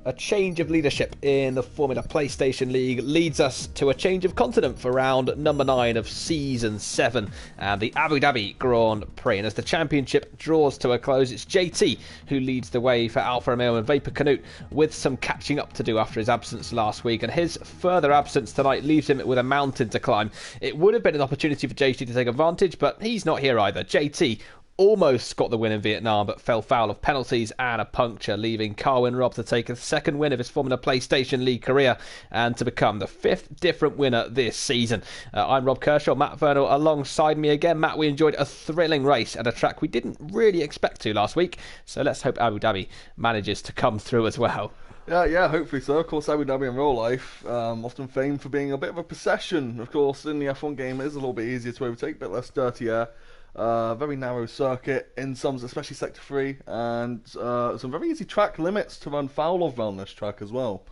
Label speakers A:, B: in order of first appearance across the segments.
A: A change of leadership in the Formula PlayStation League leads us to a change of continent for round number 9 of Season 7 and the Abu Dhabi Grand Prix. And as the championship draws to a close, it's JT who leads the way for Alfa Romeo and Vapor Canute, with some catching up to do after his absence last week. And his further absence tonight leaves him with a mountain to climb. It would have been an opportunity for JT to take advantage, but he's not here either. JT almost got the win in Vietnam, but fell foul of penalties and a puncture, leaving Carwin Robb to take a second win of his Formula PlayStation League career and to become the 5th different winner this season. I'm Rob Kershaw, Matt Vernal alongside me again. Matt, we enjoyed a thrilling race at a track we didn't really expect to last week, so let's hope Abu Dhabi manages to come through as well.
B: Yeah, hopefully so. Of course, Abu Dhabi in real life, often famed for being a bit of a procession. Of course, in the F1 game, it is a little bit easier to overtake, a bit less dirty air. Very narrow circuit in some, especially Sector 3, and some very easy track limits to run foul of around this track as well.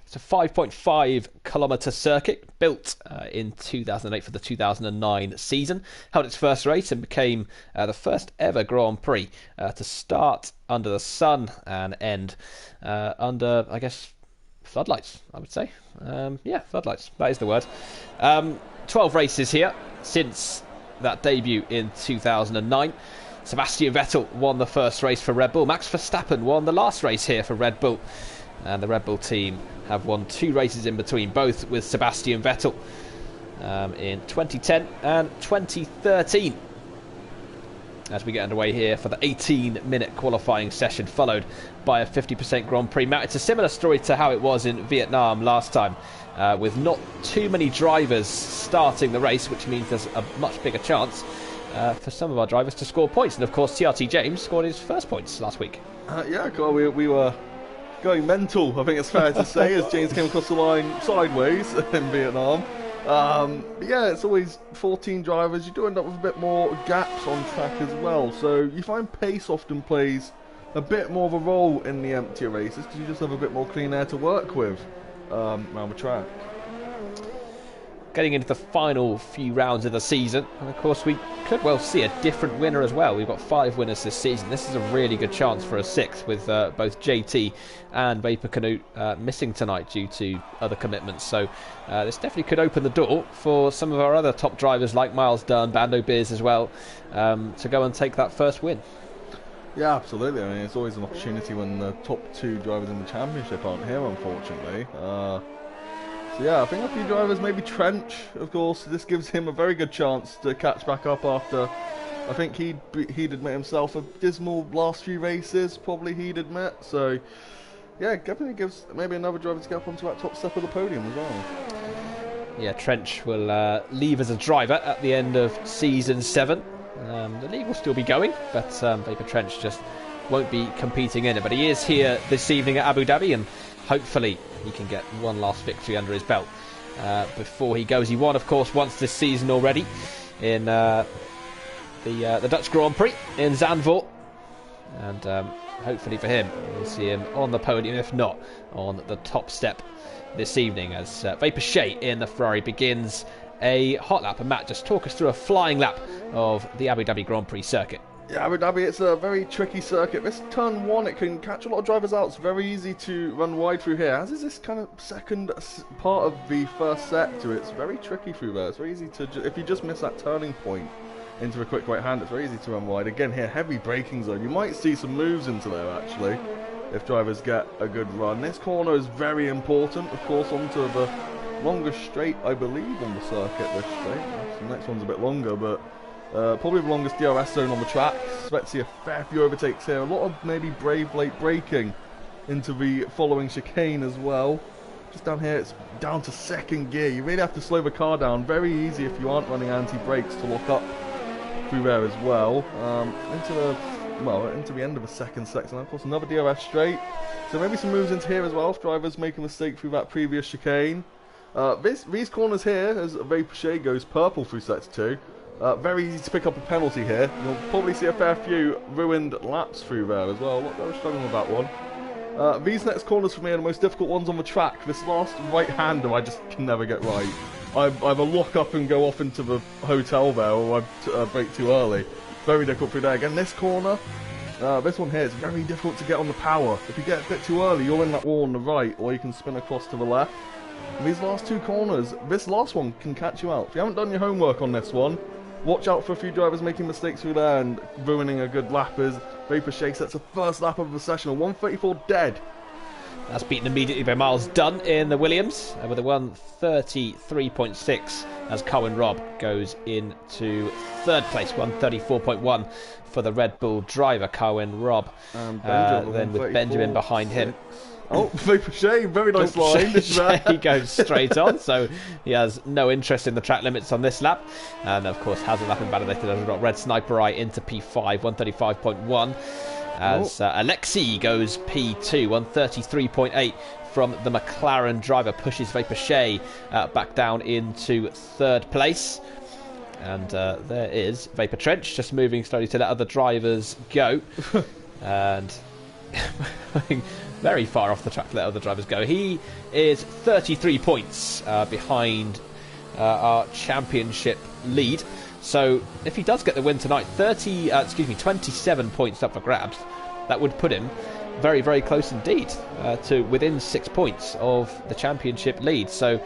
A: It's a 5.5 kilometre circuit built in 2008 for the 2009 season. Held its first race and became the first ever Grand Prix to start under the sun and end under, I guess, floodlights, I would say. Yeah, floodlights, that is the word. 12 races here since that debut in 2009. Sebastian Vettel won the first race for Red Bull. Max Verstappen won the last race here for Red Bull. And the Red Bull team have won 2 races in between, both with Sebastian Vettel in 2010 and 2013. As we get underway here for the 18-minute qualifying session, followed by a 50% Grand Prix. Matt, it's a similar story to how it was in Vietnam last time, with not too many drivers starting the race, which means there's a much bigger chance for some of our drivers to score points. And of course, TRT James scored his first points last week.
B: Yeah, we were going mental, I think it's fair to say, as James came across the line sideways in Vietnam. Yeah, it's always 14 drivers. You do end up with a bit more gaps on track as well, so you find pace often plays a bit more of a role in the emptier races because you just have a bit more clean air to work with around the track.
A: Getting into the final few rounds of the season, and of course we could well see a different winner as well. We've got 5 winners this season. This is a really good chance for a 6th, with both JT and Vapor Canute missing tonight due to other commitments. So this definitely could open the door for some of our other top drivers like Miles Dunn, Bando Beers as well, to go and take that first win.
B: Yeah, absolutely. I mean, it's always an opportunity when the top 2 drivers in the championship aren't here, unfortunately. So yeah, I think a few drivers, maybe Trench, of course, this gives him a very good chance to catch back up after, I think he'd admit himself, a dismal last few races, probably he'd admit. So yeah, definitely gives maybe another driver to get up onto that top step of the podium as well. Yeah,
A: Trench will leave as a driver at the end of Season 7. The league will still be going, but Vapor Trench just won't be competing in it. But he is here this evening at Abu Dhabi, and hopefully he can get one last victory under his belt before he goes. He won, of course, once this season already in the Dutch Grand Prix in Zandvoort, and hopefully for him we'll see him on the podium, if not on the top step this evening, as Vapor Shea in the Ferrari begins a hot lap. And Matt, just talk us through a flying lap of the Abu Dhabi Grand Prix circuit.
B: Yeah, Abu Dhabi, it's a very tricky circuit. This turn 1, it can catch a lot of drivers out. It's very easy to run wide through here, as is this kind of second part of the first sector. It's very tricky through there. It's very easy to, if you just miss that turning point into a quick right hand, it's very easy to run wide. Again here, heavy braking zone. You might see some moves into there actually, if drivers get a good run. This corner is very important, of course, onto the longest straight, I believe, on the circuit, this straight. The next one's a bit longer, but probably the longest DRS zone on the track. Expect to see a fair few overtakes here. A lot of maybe brave late braking into the following chicane as well. Just down here, it's down to second gear. You really have to slow the car down. Very easy if you aren't running anti-brakes to lock up through there as well. Into the end of the second section. Of course, another DRS straight. So maybe some moves into here as well if drivers make a mistake through that previous chicane. These corners here, as Vapor Shea goes purple through sector 2, very easy to pick up a penalty here. You'll probably see a fair few ruined laps through there as well. Look, they were struggling with that one. These next corners for me are the most difficult ones on the track. This last right-hander I just can never get right. I either lock up and go off into the hotel there, or I brake too early. Very difficult through there. Again, this corner, this one here is very difficult to get on the power. If you get a bit too early, you're in that wall on the right, or you can spin across to the left. And these last two corners, this last one can catch you out. If you haven't done your homework on this one, watch out for a few drivers making mistakes through there and ruining a good lap. As Vapor Shake sets the first lap of the session, a 134 dead.
A: That's beaten immediately by Miles Dunn in the Williams with a 133.6 as Cohen Robb goes into third place, 134.1 for the Red Bull driver, Cohen Robb. Then with Benjamin behind him.
B: Oh, Vapor Shake, very nice line.
A: He goes straight on, so he has no interest in the track limits on this lap. And of course, has a lap invalidated as we've got Red Sniper Eye into P5, 135.1. As Alexei goes P2, 133.8 from the McLaren driver, pushes Vapor Shake back down into third place. And there is Vapor Trench just moving slowly to let other drivers go. And very far off the track to let other drivers go. He is 33 points behind our championship lead. So if he does get the win tonight, 27 points up for grabs. That would put him very, very close indeed to within 6 points of the championship lead. So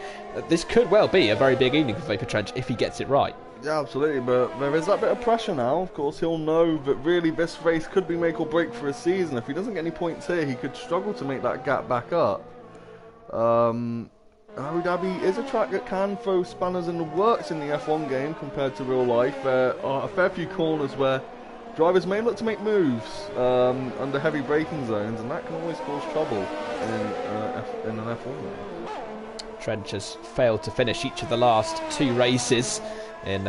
A: this could well be a very big evening for Vapor Trench if he gets it right.
B: Yeah, absolutely, but there is that bit of pressure now. Of course, he'll know that really this race could be make or break for his season. If he doesn't get any points here, he could struggle to make that gap back up. Abu Dhabi is a track that can throw spanners in the works in the F1 game compared to real life. There are a fair few corners where drivers may look to make moves under heavy braking zones, and that can always cause trouble in an F1 game.
A: Trench has failed to finish each of the last two races in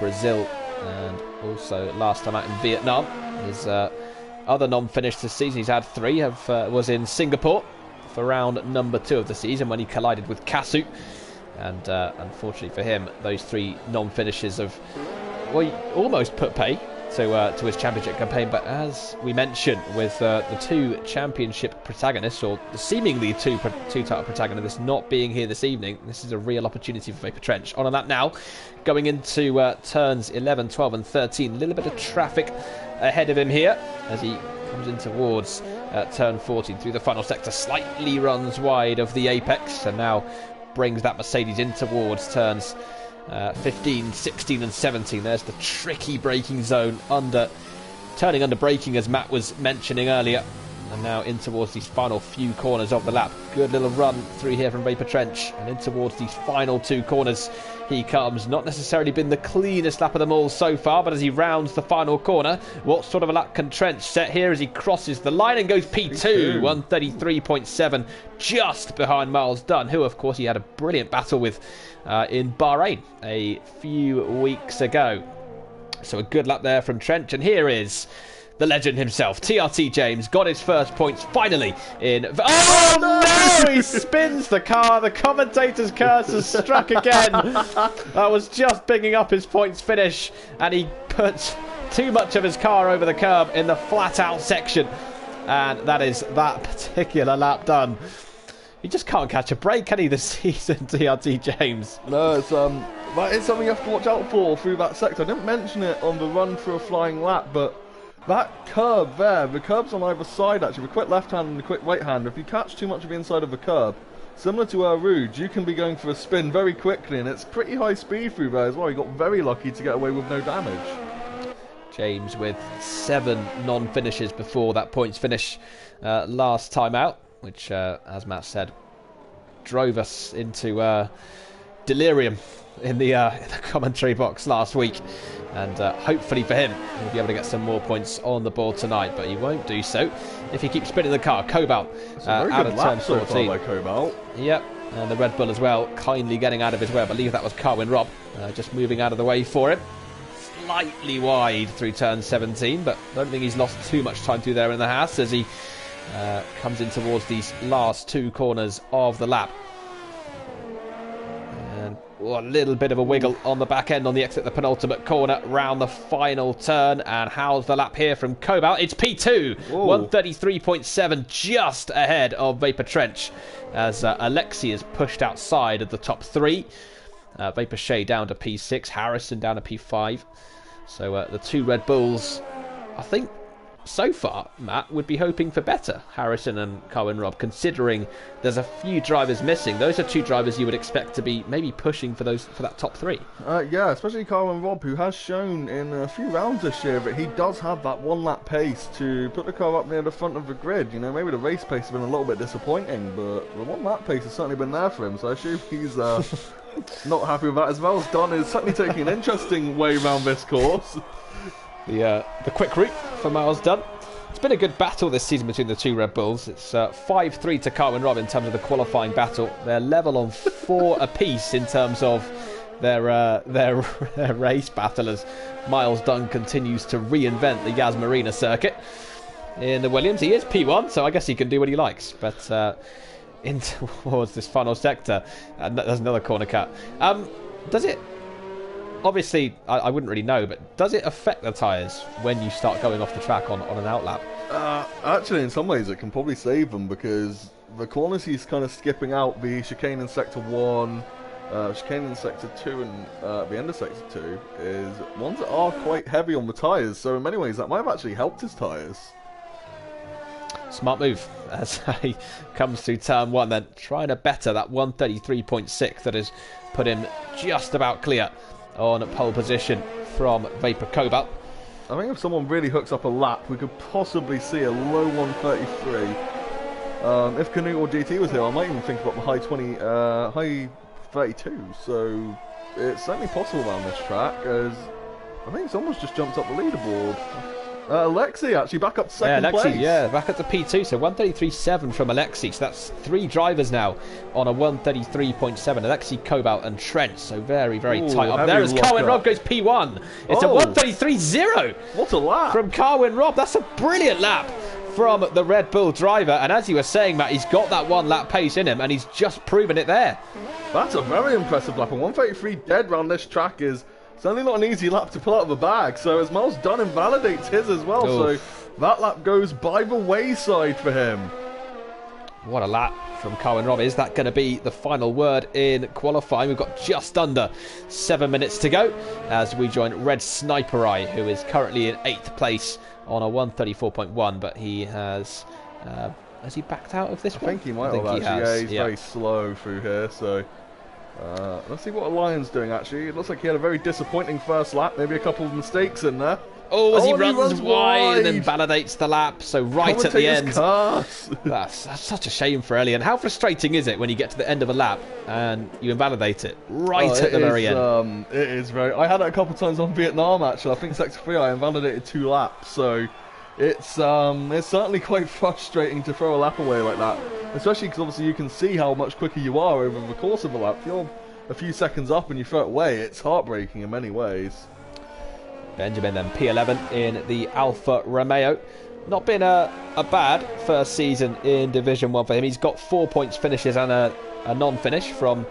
A: Brazil and also last time out in Vietnam. His other non-finished this season, he's had three, was in Singapore for round number 2 of the season when he collided with Kasu. And unfortunately for him, those three non-finishes have almost put pay to his championship campaign. But as we mentioned, with the two championship protagonists, or the seemingly two title protagonists, not being here this evening, this is a real opportunity for Vapor Trench. On that now, going into turns 11, 12 and 13. A little bit of traffic ahead of him here as he comes in towards turn 14 through the final sector. Slightly runs wide of the apex and now brings that Mercedes in towards turns 15, 16 and 17. There's the tricky braking zone turning under braking, as Matt was mentioning earlier, and now in towards these final few corners of the lap. Good little run through here from Vapor Trench, and in towards these final two corners he comes. Not necessarily been the cleanest lap of them all so far, but as he rounds the final corner, what sort of a lap can Trench set here as he crosses the line and goes P2, 133.7, just behind Miles Dunn, who of course he had a brilliant battle with in Bahrain a few weeks ago. So a good lap there from Trench, and here is the legend himself, TRT James, got his first points finally in... Oh no! He spins the car. The commentator's curse has struck again. That was just picking up his points finish, and he puts too much of his car over the curb in the flat out section, and that is that particular lap done. He just can't catch a break, can he, this season, TRT James?
B: No, it's that is something you have to watch out for through that sector. I didn't mention it on the run through a flying lap, but that curb there, the curb's on either side actually, the quick left hand and the quick right hand. If you catch too much of the inside of the curb, similar to Rouge, you can be going for a spin very quickly, and it's pretty high speed through there as well. He got very lucky to get away with no damage.
A: James with 7 non-finishes before that points finish last time out, which, as Matt said, drove us into delirium in the commentary box last week. And hopefully for him, he'll be able to get some more points on the board tonight, but he won't do so if he keeps spinning the car. Cobalt out of turn 14.
B: By Cobalt.
A: Yep, and the Red Bull as well, kindly getting out of his way. I believe that was Carwin Robb, just moving out of the way for him. Slightly wide through turn 17, but I don't think he's lost too much time through there in the Haas as he comes in towards these last 2 corners of the lap. And a little bit of a wiggle on the back end on the exit, the penultimate corner, round the final turn. And how's the lap here from Cobalt? It's P2, 133.7, just ahead of Vapor Trench, as Alexei is pushed outside of the top 3. Vapor Shea down to P6, Harrison down to P5. So the two Red Bulls, I think, so far, Matt, would be hoping for better, Harrison and Carwin Robb, considering there's a few drivers missing. Those are two drivers you would expect to be maybe pushing for that top three.
B: Yeah, especially Carwin Robb, who has shown in a few rounds this year that he does have that one lap pace to put the car up near the front of the grid. You know, maybe the race pace has been a little bit disappointing, but the one lap pace has certainly been there for him, so I assume he's not happy with that. As Miles Dunn is certainly taking an interesting way around this course.
A: The quick route for Miles Dunn. It's been a good battle this season between the two Red Bulls. It's 5-3 to Carwin Robb in terms of the qualifying battle. They're level on 4 apiece in terms of their race battle, as Miles Dunn continues to reinvent the Yas Marina circuit. In the Williams, he is P1, so I guess he can do what he likes. But in towards this final sector, there's another corner cut. Does it... Obviously, I wouldn't really know, but does it affect the tyres when you start going off the track on an outlap?
B: Actually, in some ways, it can probably save them, because the corners he's kind of skipping out, the chicane in Sector 1, chicane in Sector 2, and the end of Sector 2, is ones that are quite heavy on the tyres, so in many ways that might have actually helped his tyres.
A: Smart move as he comes through turn 1, then trying to better that 133.6 that has put him just about clear on pole position from Vapor Cobalt.
B: I think if someone really hooks up a lap, we could possibly see a low 133. If Canute or GT was here, I might even think about the high 32. So it's certainly possible around this track, as I think someone's just jumped up the leaderboard. Alexi actually back up to second place.
A: Yeah, back up to P2, so 133.7 from Alexi. So that's 3 drivers now on a 133.7. Alexi, Cobalt and Trent, so very, very tight up there as Carwin Robb goes P1. It's a 133.0.
B: What a lap
A: from Carwin Robb. That's a brilliant lap from the Red Bull driver, and as you were saying, Matt, he's got that one lap pace in him, and he's just proven it there.
B: That's a very impressive lap, and 133 dead round this track is certainly not an easy lap to pull out of the bag, so as Miles Dunn invalidates his as well, so that lap goes by the wayside for him.
A: What a lap from Carwin Robb. Is that going to be the final word in qualifying? We've got just under 7 minutes to go as we join Red Sniper Eye, who is currently in 8th place on a 134.1, but he has he backed out of this one?
B: I think he might have actually. Yeah, he's very slow through here, so let's see what Alion's doing actually. It looks like he had a very disappointing first lap, maybe a couple of mistakes in there.
A: As he runs wide and then validates the lap, so right at the end. That's such a shame for Elian. How frustrating is it when you get to the end of a lap and you invalidate it right at the very end?
B: It is very... I had it a couple of times on Vietnam actually. I think Sector 3 I invalidated 2 laps, so it's certainly quite frustrating to throw a lap away like that. Especially because obviously you can see how much quicker you are over the course of a lap. If you're a few seconds up and you throw it away, it's heartbreaking in many ways.
A: Benjamin then P11 in the Alfa Romeo. Not been a bad first season in Division 1 for him. He's got 4 points finishes and a non-finish from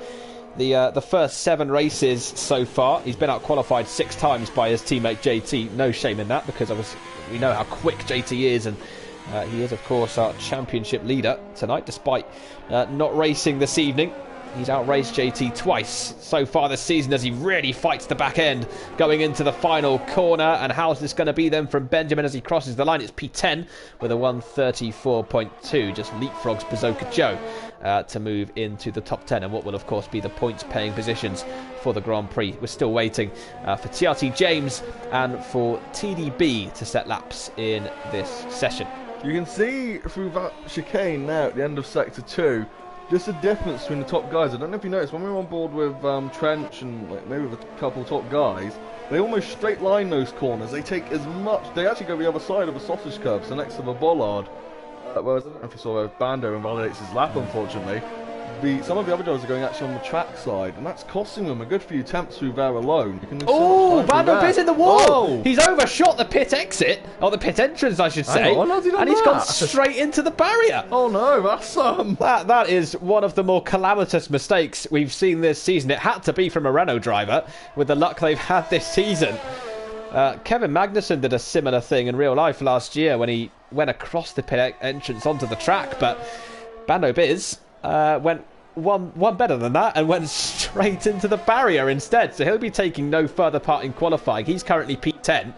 A: the first 7 races so far. He's been out-qualified 6 times by his teammate JT. No shame in that, because we know how quick JT is, and he is, of course, our championship leader tonight, despite not racing this evening. He's outraced JT twice so far this season as he really fights the back end going into the final corner. And how's this going to be then from Benjamin as he crosses the line? It's P10 with a 134.2. Just leapfrogs Bazooka Joe to move into the top 10 and what will, of course, be the points-paying positions for the Grand Prix. We're still waiting for TRT James and for TDB to set laps in this session.
B: You can see through that chicane now at the end of Sector 2, just a difference between the top guys. I don't know if you noticed, when we were on board with Trench and maybe with a couple of top guys, they almost straight line those corners. They take as much, they actually go the other side of the sausage curve, so next to the bollard. Whereas I don't know if you saw Bando invalidates his lap, unfortunately. Some of the other drivers are going actually on the track side, and that's costing them a good few temps through there alone.
A: Bando Biz in the wall! He's overshot the pit exit, or the pit entrance, I should say, and he's gone straight into the barrier.
B: Oh no, that's
A: that is one of the more calamitous mistakes we've seen this season. It had to be from a Renault driver, with the luck they've had this season. Kevin Magnussen did a similar thing in real life last year when he went across the pit entrance onto the track, but Bando Biz went one better than that and went straight into the barrier instead. So he'll be taking no further part in qualifying. He's currently P10.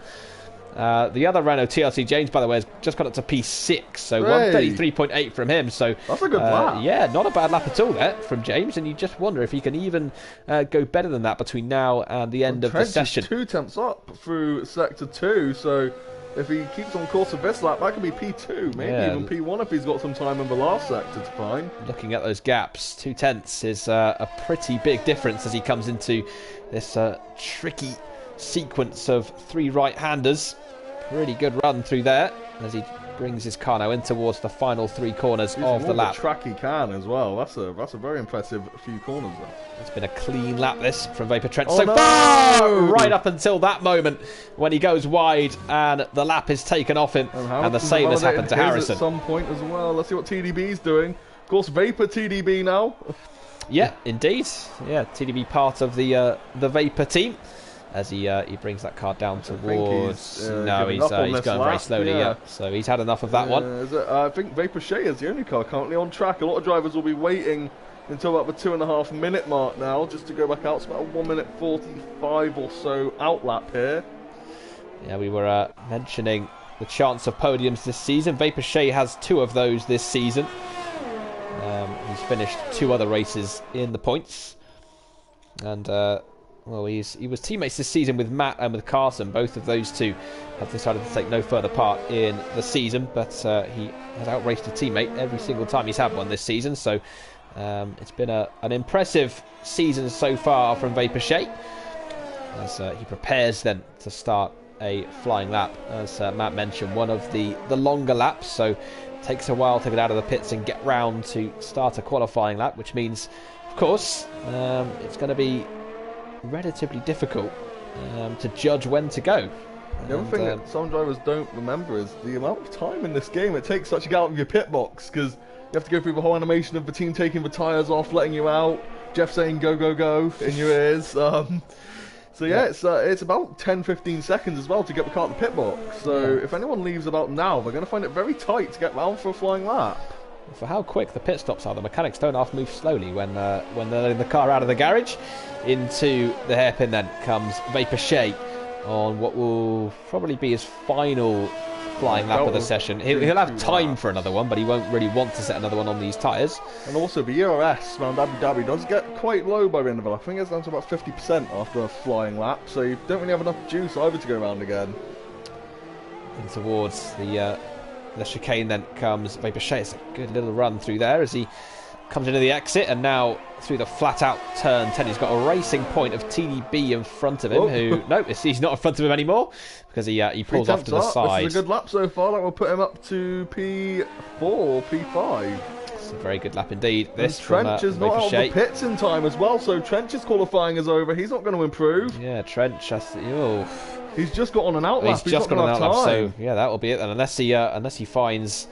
A: The other Renault TRT James, by the way, has just got up to P6, so 133.8 from him. So
B: that's a good lap.
A: Yeah, not a bad lap at all there from James, and you just wonder if he can even go better than that between now and the end of the session.
B: 2 tenths up through sector 2, so if he keeps on course of this lap, that could be P2, maybe even P1 if he's got some time in the last sector to find.
A: Looking at those gaps, 2 tenths is a pretty big difference as he comes into this tricky sequence of 3 right-handers. Pretty good run through there as he brings his car now in towards the final 3 corners of the lap.
B: The track he can as well. That's a very impressive few corners there.
A: It's been a clean lap this from Vapor Trent so far, right up until that moment when he goes wide and the lap is taken off him, and the same has happened to Harrison.
B: At some point as well. Let's see what TDB's doing. Of course, Vapor TDB now.
A: Yeah, indeed. Yeah, TDB part of the Vapor team. As he brings that car down towards... he's going very slowly, yeah. So he's had enough of that one.
B: I think Vapor Shea is the only car currently on track. A lot of drivers will be waiting until about the 2.5 minute mark now, just to go back out. It's about a 1 minute 45 or so out lap here.
A: Yeah, we were mentioning the chance of podiums this season. Vapor Shea has 2 of those this season. He's finished 2 other races in the points. And... well, he was teammates this season with Matt and with Carson. Both of those 2 have decided to take no further part in the season, but he has outraced a teammate every single time he's had one this season. So it's been an impressive season so far from Vapor Shea as he prepares then to start a flying lap. As Matt mentioned, one of the longer laps, so it takes a while to get out of the pits and get round to start a qualifying lap, which means, of course, it's going to be relatively difficult to judge when to go.
B: The other thing that some drivers don't remember is the amount of time in this game it takes to get out of your pit box, because you have to go through the whole animation of the team taking the tyres off, letting you out, Jeff saying go go go in your ears. So yeah, it's about 10-15 seconds as well to get the car out of the pit box. So if anyone leaves about now, they're going to find it very tight to get round for a flying lap.
A: For how quick the pit stops are, the mechanics don't have to move slowly when they're letting the car out of the garage. Into the hairpin then comes Vapor Shea on what will probably be his final flying lap of the session. He'll have time for another one, but he won't really want to set another one on these tyres.
B: And also the ERS around Abu Dhabi does get quite low by the end of the lap. I think it's down to about 50% after a flying lap, so you don't really have enough juice either to go around again.
A: And towards the chicane then comes Vapor Shea. It's a good little run through there as he comes into the exit, and now through the flat out turn 10 he's got a racing point of TDB in front of him. He's not in front of him anymore because he pulls off to the side.
B: This is a good lap so far. That will put him up to P4 or P5.
A: It's a very good lap indeed. This
B: Trench is not out of the pits in time as well, so Trench's qualifying is over. He's not going to improve.
A: Yeah, Trench,
B: he's just got on an out lap.
A: He's just got on an out lap, so yeah, that will be it. And unless he finds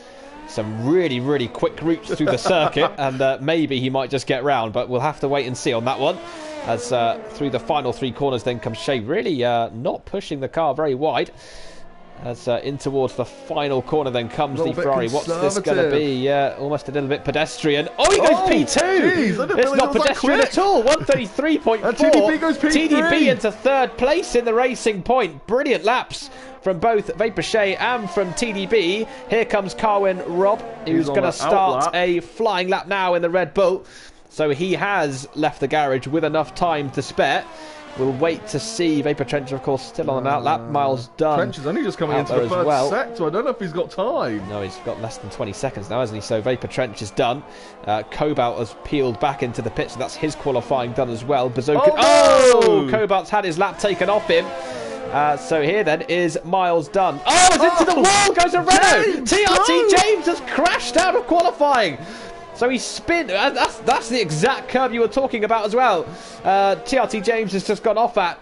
A: some really, really quick routes through the circuit, and maybe he might just get round, but we'll have to wait and see on that one. As through the final 3 corners then comes Shea, really not pushing the car very wide. As in towards the final corner then comes the Ferrari. What's this going to be? Yeah, almost a little bit pedestrian. Oh, he goes P2!
B: Geez,
A: it's not pedestrian at all. 133.4.
B: And TDB goes P3.
A: TDB into 3rd place in the racing point. Brilliant laps from both Vapor Shea and from TDB. Here comes Carwin Robb, who's going to start a flying lap now in the Red Bull. So he has left the garage with enough time to spare. We'll wait to see. Vapor Trench, of course, still on an out lap. Miles Dunn.
B: Trench is only just coming into the 3rd sector. I don't know if he's got time.
A: No, he's got less than 20 seconds now, hasn't he? So Vapor Trench is done. Cobalt has peeled back into the pit, so that's his qualifying done as well. Bazooka. Oh! Cobalt's had his lap taken off him. So here then is Miles Dunn. Oh, it's into the wall, goes a Renault. TRT James has crashed out of qualifying. So he spin. That's the exact curve you were talking about as well. TRT James has just gone off at.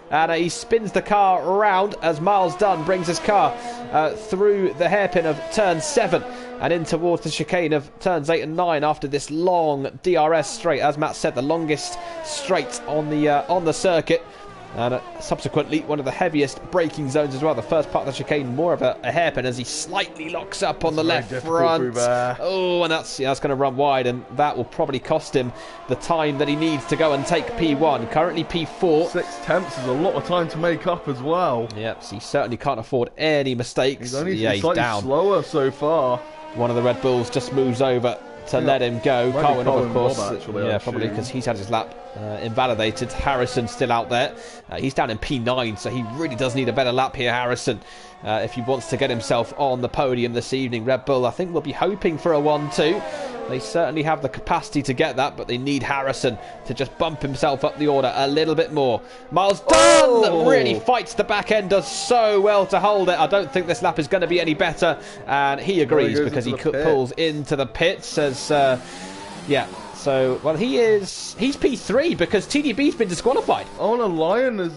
A: And he spins the car around as Miles Dunn brings his car through the hairpin of turn 7 and in towards the chicane of turns 8 and 9 after this long DRS straight. As Matt said, the longest straight on the circuit. And subsequently, one of the heaviest braking zones as well. The first part of the chicane, more of a hairpin as he slightly locks up on the left front. Oh, and that's going to run wide, and that will probably cost him the time that he needs to go and take P1. Currently P4.
B: 6/10 is a lot of time to make up as well.
A: Yep, so he certainly can't afford any mistakes.
B: He's slightly down. Slower so far.
A: One of the Red Bulls just moves over to let him go. Carwin, of course. Actually, probably because he's had his lap invalidated. Harrison still out there. He's down in P9, so he really does need a better lap here, Harrison, if he wants to get himself on the podium this evening. Red Bull, I think, will be hoping for a 1-2. They certainly have the capacity to get that, but they need Harrison to just bump himself up the order a little bit more. Miles Dunn really fights the back end, does so well to hold it. I don't think this lap is going to be any better, and he agrees because he pulls into the pits as, so, well, he's P3 because TDB's been disqualified.
B: Oh, and a Lion is,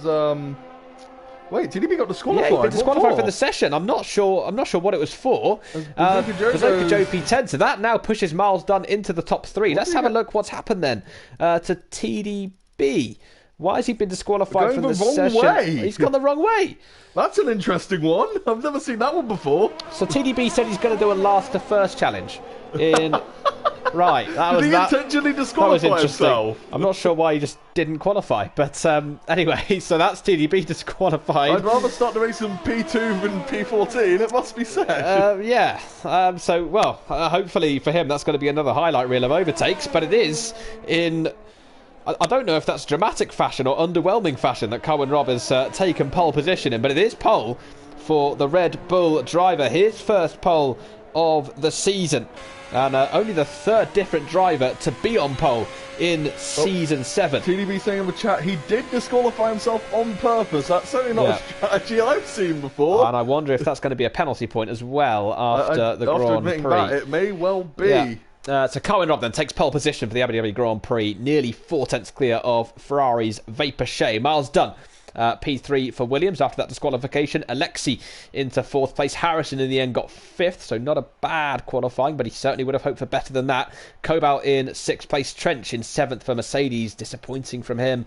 B: wait, TDB got disqualified?
A: Yeah, he's been disqualified for the session. I'm not sure what it was for. Bazooka Joe P10, so that now pushes Miles Dunn into the top 3. Let's have a look what's happened then to TDB. Why has he been disqualified from the session? He's gone the wrong way.
B: That's an interesting one. I've never seen that one before.
A: So TDB said he's going to do a last to first challenge. Right, that was
B: Did he intentionally disqualify himself?
A: I'm not sure why he just didn't qualify, but anyway, so that's TDB disqualified.
B: I'd rather start the race in P2 than P14, it must be said.
A: Hopefully for him that's going to be another highlight reel of overtakes, but it is in... I don't know if that's dramatic fashion or underwhelming fashion that Carwin Robb has taken pole position in, but it is pole for the Red Bull driver. His first pole of the season, and only the third different driver to be on pole in Season 7.
B: TDB saying in the chat, he did disqualify himself on purpose. That's certainly not a strategy I've seen before.
A: And I wonder if that's going to be a penalty point as well after the Grand Prix.
B: That, it may well be.
A: Yeah. So Carwin Robb then takes pole position for the Abu Dhabi Grand Prix, nearly 4/10 clear of Ferrari's Vapor Shea. Miles Dunn, P3 for Williams after that disqualification. Alexi into 4th place. Harrison in the end got 5th, so not a bad qualifying, but he certainly would have hoped for better than that. Kobal in 6th place. Trench in 7th for Mercedes, disappointing from him.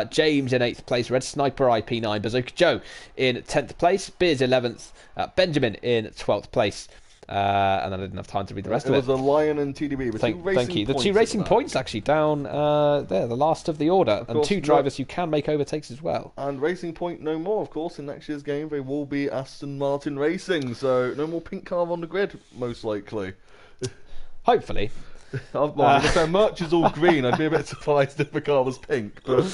A: James in 8th place. Red Sniper IP9. Bazooka Joe in 10th place. Biz 11th. Benjamin in 12th place. And then I didn't have time to read the rest of it.
B: It was a Lion and TDB.
A: Thank you. The 2 racing points actually down there, the last of the order. And 2 drivers who can make overtakes as well.
B: And Racing Point no more, of course. In next year's game, they will be Aston Martin Racing. So no more pink car on the grid, most likely.
A: Hopefully.
B: If their merch is all green, I'd be a bit surprised if the car was pink. But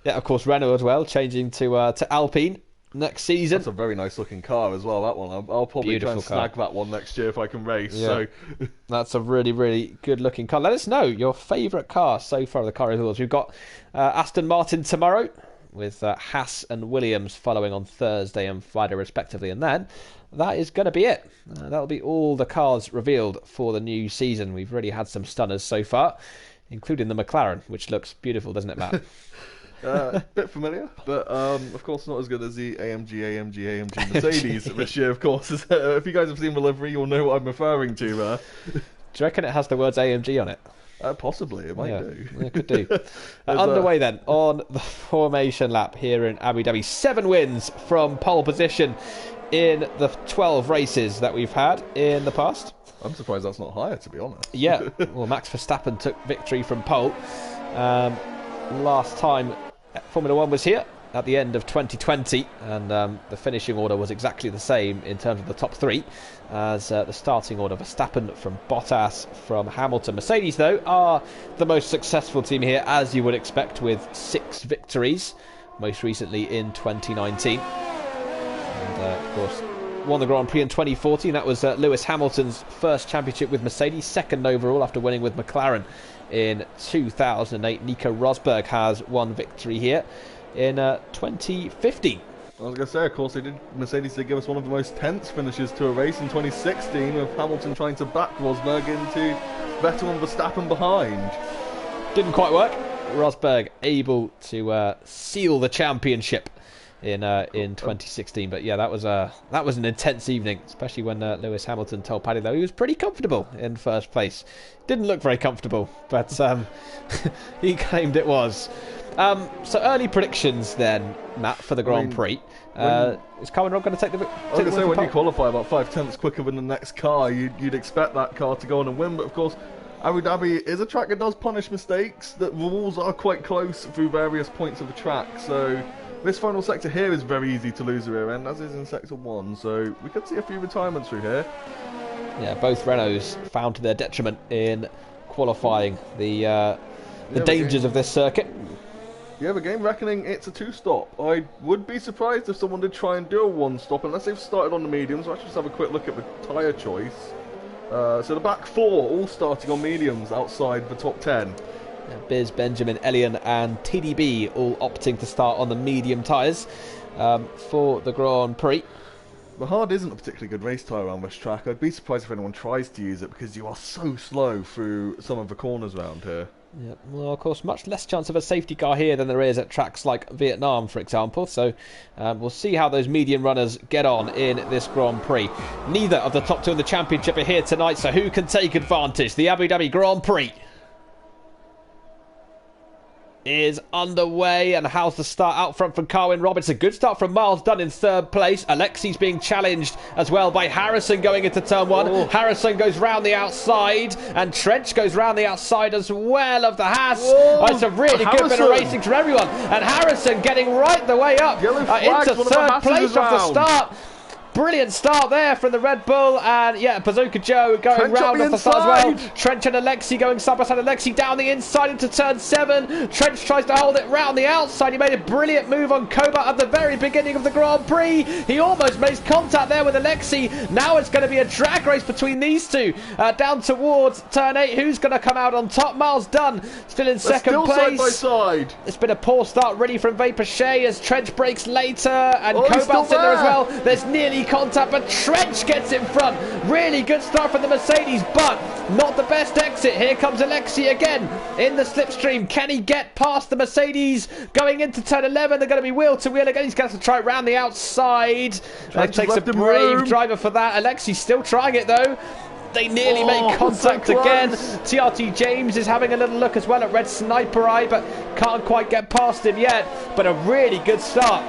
A: of course, Renault as well, changing to Alpine next season.
B: That's a very nice looking car as well, that one. I'll probably try and snag that one next year if I can race. Yeah. So
A: that's a really, really good looking car. Let us know your favourite car so far of the car wheels. We've got Aston Martin tomorrow with Haas and Williams following on Thursday and Friday respectively, and then that is going to be it. That'll be all the cars revealed for the new season. We've really had some stunners so far, including the McLaren, which looks beautiful, doesn't it, Matt?
B: Bit familiar, but of course not as good as the AMG Mercedes this year, of course. If you guys have seen the livery, you'll know what I'm referring to there.
A: Do you reckon it has the words AMG on it?
B: Possibly, it might do.
A: It could do. Underway then on the formation lap here in Abu Dhabi. 7 wins from pole position in the 12 races that we've had in the past.
B: I'm surprised that's not higher, to be honest.
A: Yeah, well, Max Verstappen took victory from pole. Last time Formula 1 was here at the end of 2020, and the finishing order was exactly the same in terms of the top 3 as the starting order. Verstappen from Bottas from Hamilton. Mercedes, though, are the most successful team here, as you would expect, with 6 victories, most recently in 2019. And, of course, won the Grand Prix in 2014. That was Lewis Hamilton's first championship with Mercedes, 2nd overall after winning with McLaren in 2008. Nico Rosberg has 1 victory here in 2015.
B: I was going to say, of course, Mercedes did give us one of the most tense finishes to a race in 2016, with Hamilton trying to back Rosberg into Vettel and Verstappen behind.
A: Didn't quite work. Rosberg able to seal the championship in 2016, but yeah, that was an intense evening, especially when Lewis Hamilton told Paddy though he was pretty comfortable in first place. Didn't look very comfortable, but he claimed it was. So early predictions then, Matt, for the Grand Prix. Is Cohen Rob going to take the?
B: I was going to say, when you qualify about 5/10 quicker than the next car, you'd expect that car to go on and win. But of course, Abu Dhabi is a track that does punish mistakes. The rules are quite close through various points of the track. So this final sector here is very easy to lose the rear end, as is in sector 1. So we could see a few retirements through here.
A: Yeah, both Renaults found to their detriment in qualifying. The dangers of this circuit.
B: Yeah, the game reckoning it's a 2-stop. I would be surprised if someone did try and do a 1-stop unless they've started on the mediums. Let's just have a quick look at the tyre choice. So the back 4 all starting on mediums outside the top 10.
A: Yeah, Biz, Benjamin, Elian and TDB all opting to start on the medium tyres for the Grand Prix.
B: The hard isn't a particularly good race tyre around this track. I'd be surprised if anyone tries to use it because you are so slow through some of the corners around here.
A: Yeah, well, of course, much less chance of a safety car here than there is at tracks like Vietnam, for example. So we'll see how those medium runners get on in this Grand Prix. Neither of the top 2 in the championship are here tonight, so who can take advantage? The Abu Dhabi Grand Prix is underway, and how's the start out front from Carwin Roberts? A good start from Miles Dunn in 3rd place. Alexi's being challenged as well by Harrison going into turn 1.
B: Oh.
A: Harrison goes round the outside, and Trench goes round the outside as well of the Haas. It's a really good bit of racing from everyone, and Harrison getting right the way up into 3rd place off the start. Brilliant start there from the Red Bull, and yeah, Bazooka Joe going round off the start as well. Trench and Alexi going side by side. Alexi down the inside into turn 7. Trench tries to hold it round the outside. He made a brilliant move on Cobalt at the very beginning of the Grand Prix. He almost makes contact there with Alexi. Now it's going to be a drag race between these two down towards turn 8. Who's going to come out on top? Miles Dunn still in second place.
B: Side by side.
A: It's been a poor start really from Vapor Shea as Trench breaks later, and Cobalt's in there as well. There's nearly contact, but Trench gets in front. Really good start from the Mercedes, but not the best exit. Here comes Alexi again in the slipstream. Can he get past the Mercedes going into turn 11? They're going to be wheel to wheel again. He's going to try round the outside. That takes a brave driver for that. Alexi's still trying it though. They nearly make contact again. TRT James is having a little look as well at Red Sniper Eye, but can't quite get past him yet. But a really good start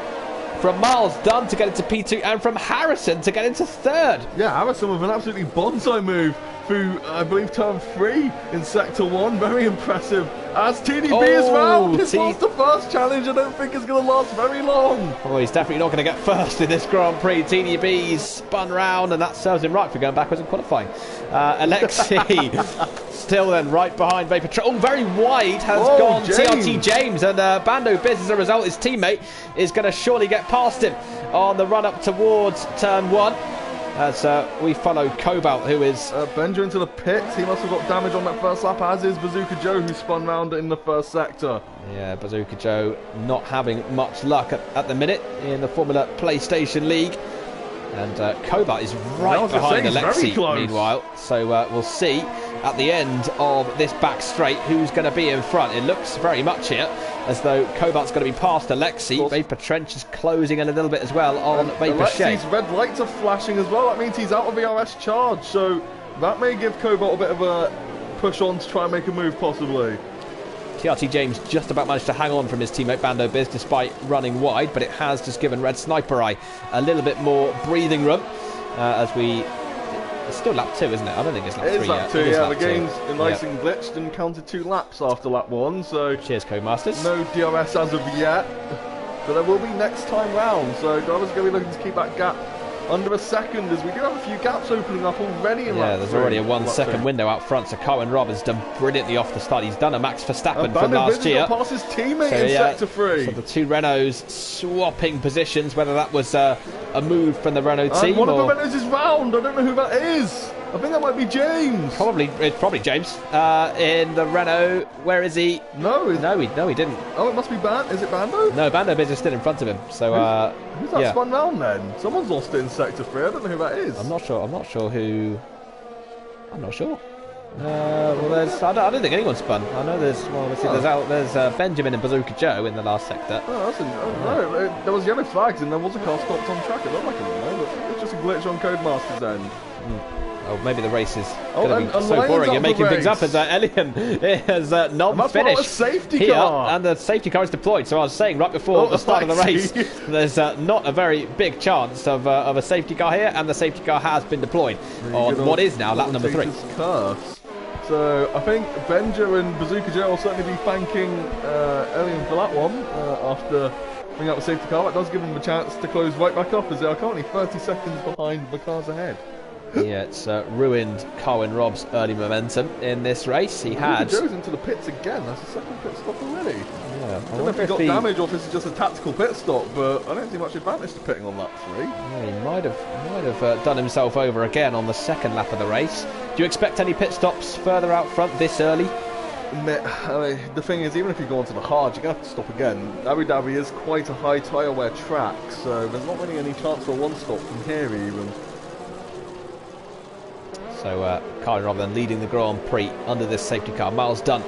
A: from Miles Dunn to get into P2 and from Harrison to get into 3rd.
B: Yeah, Harrison with an absolutely bonsai move through, I believe, turn 3 in sector 1. Very impressive. As TDB as well. This was the first challenge. I don't think it's going to last very long.
A: Oh, he's definitely not going to get first in this Grand Prix. TDB's spun round, and that serves him right for going backwards in qualifying. Alexi still then right behind Vapor. Very wide has gone James. TRT James, and Bando Biz as a result. His teammate is going to surely get past him on the run up towards turn 1. As we follow Cobalt, who is...
B: Benja into the pits. He must have got damage on that first lap, as is Bazooka Joe, who spun round in the first sector.
A: Yeah, Bazooka Joe not having much luck at the minute in the Formula PlayStation League. And Cobalt is right behind Alexi, meanwhile. So we'll see at the end of this back straight who's going to be in front. It looks very much here as though Cobalt's going to be past Alexi. Vapor Trench is closing in a little bit as well on Vapor Shea.
B: Alexi's red lights are flashing as well. That means he's out of the RS charge. So that may give Cobalt a bit of a push on to try and make a move possibly.
A: TRT James just about managed to hang on from his teammate Bando Biz despite running wide, but it has just given Red Sniper Eye a little bit more breathing room as we... It's still lap 2, isn't it? I don't think it's lap 3 yet.
B: It is lap 2, yeah. The game's nice and glitched and counted 2 laps after lap 1, so...
A: Cheers, Codemasters.
B: No DRS as of yet, but there will be next time round, so drivers are going to be looking to keep that gap under a second, as we do have a few gaps opening up already in lap 3.
A: Yeah, there's already a 1-second window out front, so Cohen Roberts done brilliantly off the start. He's done a Max Verstappen from last year.
B: Got past his teammate in sector 3.
A: So the 2 Renaults swapping positions, whether that was a move from the Renault team.
B: One of the Renaults is round. I don't know who that is. I think that might be James.
A: It's probably James in the Renault. Where is he?
B: No,
A: he didn't.
B: Oh, it must be Is it Bando?
A: No, Bando Biz is still in front of him. So
B: who's that spun round then? Someone's lost it in sector 3. I don't know who that is.
A: I'm not sure who. I'm not sure. Well, I don't think anyone's spun. I know there's there's Benjamin and Bazooka Joe in the last sector.
B: No, there was yellow flags and there was a car stopped on track. It looked like a Renault, but it's just a glitch on Codemaster's end.
A: Oh, maybe the race is going to be so
B: Lion's
A: boring
B: up
A: and
B: the
A: making things
B: race.
A: up as Elian has not
B: And that's
A: finished
B: part of a safety
A: here,
B: car.
A: and the safety car is deployed. So I was saying right before the start of the race, there's not a very big chance of a safety car here, and the safety car has been deployed on what is now lap number 3.
B: Curse. So I think Benja and Bazooka Joe will certainly be thanking Elian for that one after bringing out the safety car. That does give them a chance to close right back up, as they are currently 30 seconds behind the cars ahead.
A: Yeah, it's ruined Carwin Robb's early momentum in this race. He had...
B: Joe's into the pits again. That's the second pit stop already.
A: Yeah,
B: I don't know if he got damage or if this is just a tactical pit stop, but I don't see much advantage to pitting on lap 3.
A: Yeah, he might have done himself over again on the second lap of the race. Do you expect any pit stops further out front this early?
B: I mean, the thing is, even if you go onto the hard, you're going to have to stop again. Abu Dhabi is quite a high tyre wear track, so there's not really any chance for one stop from here even.
A: So Carwin Robb then leading the Grand Prix under this safety car. Miles Dunn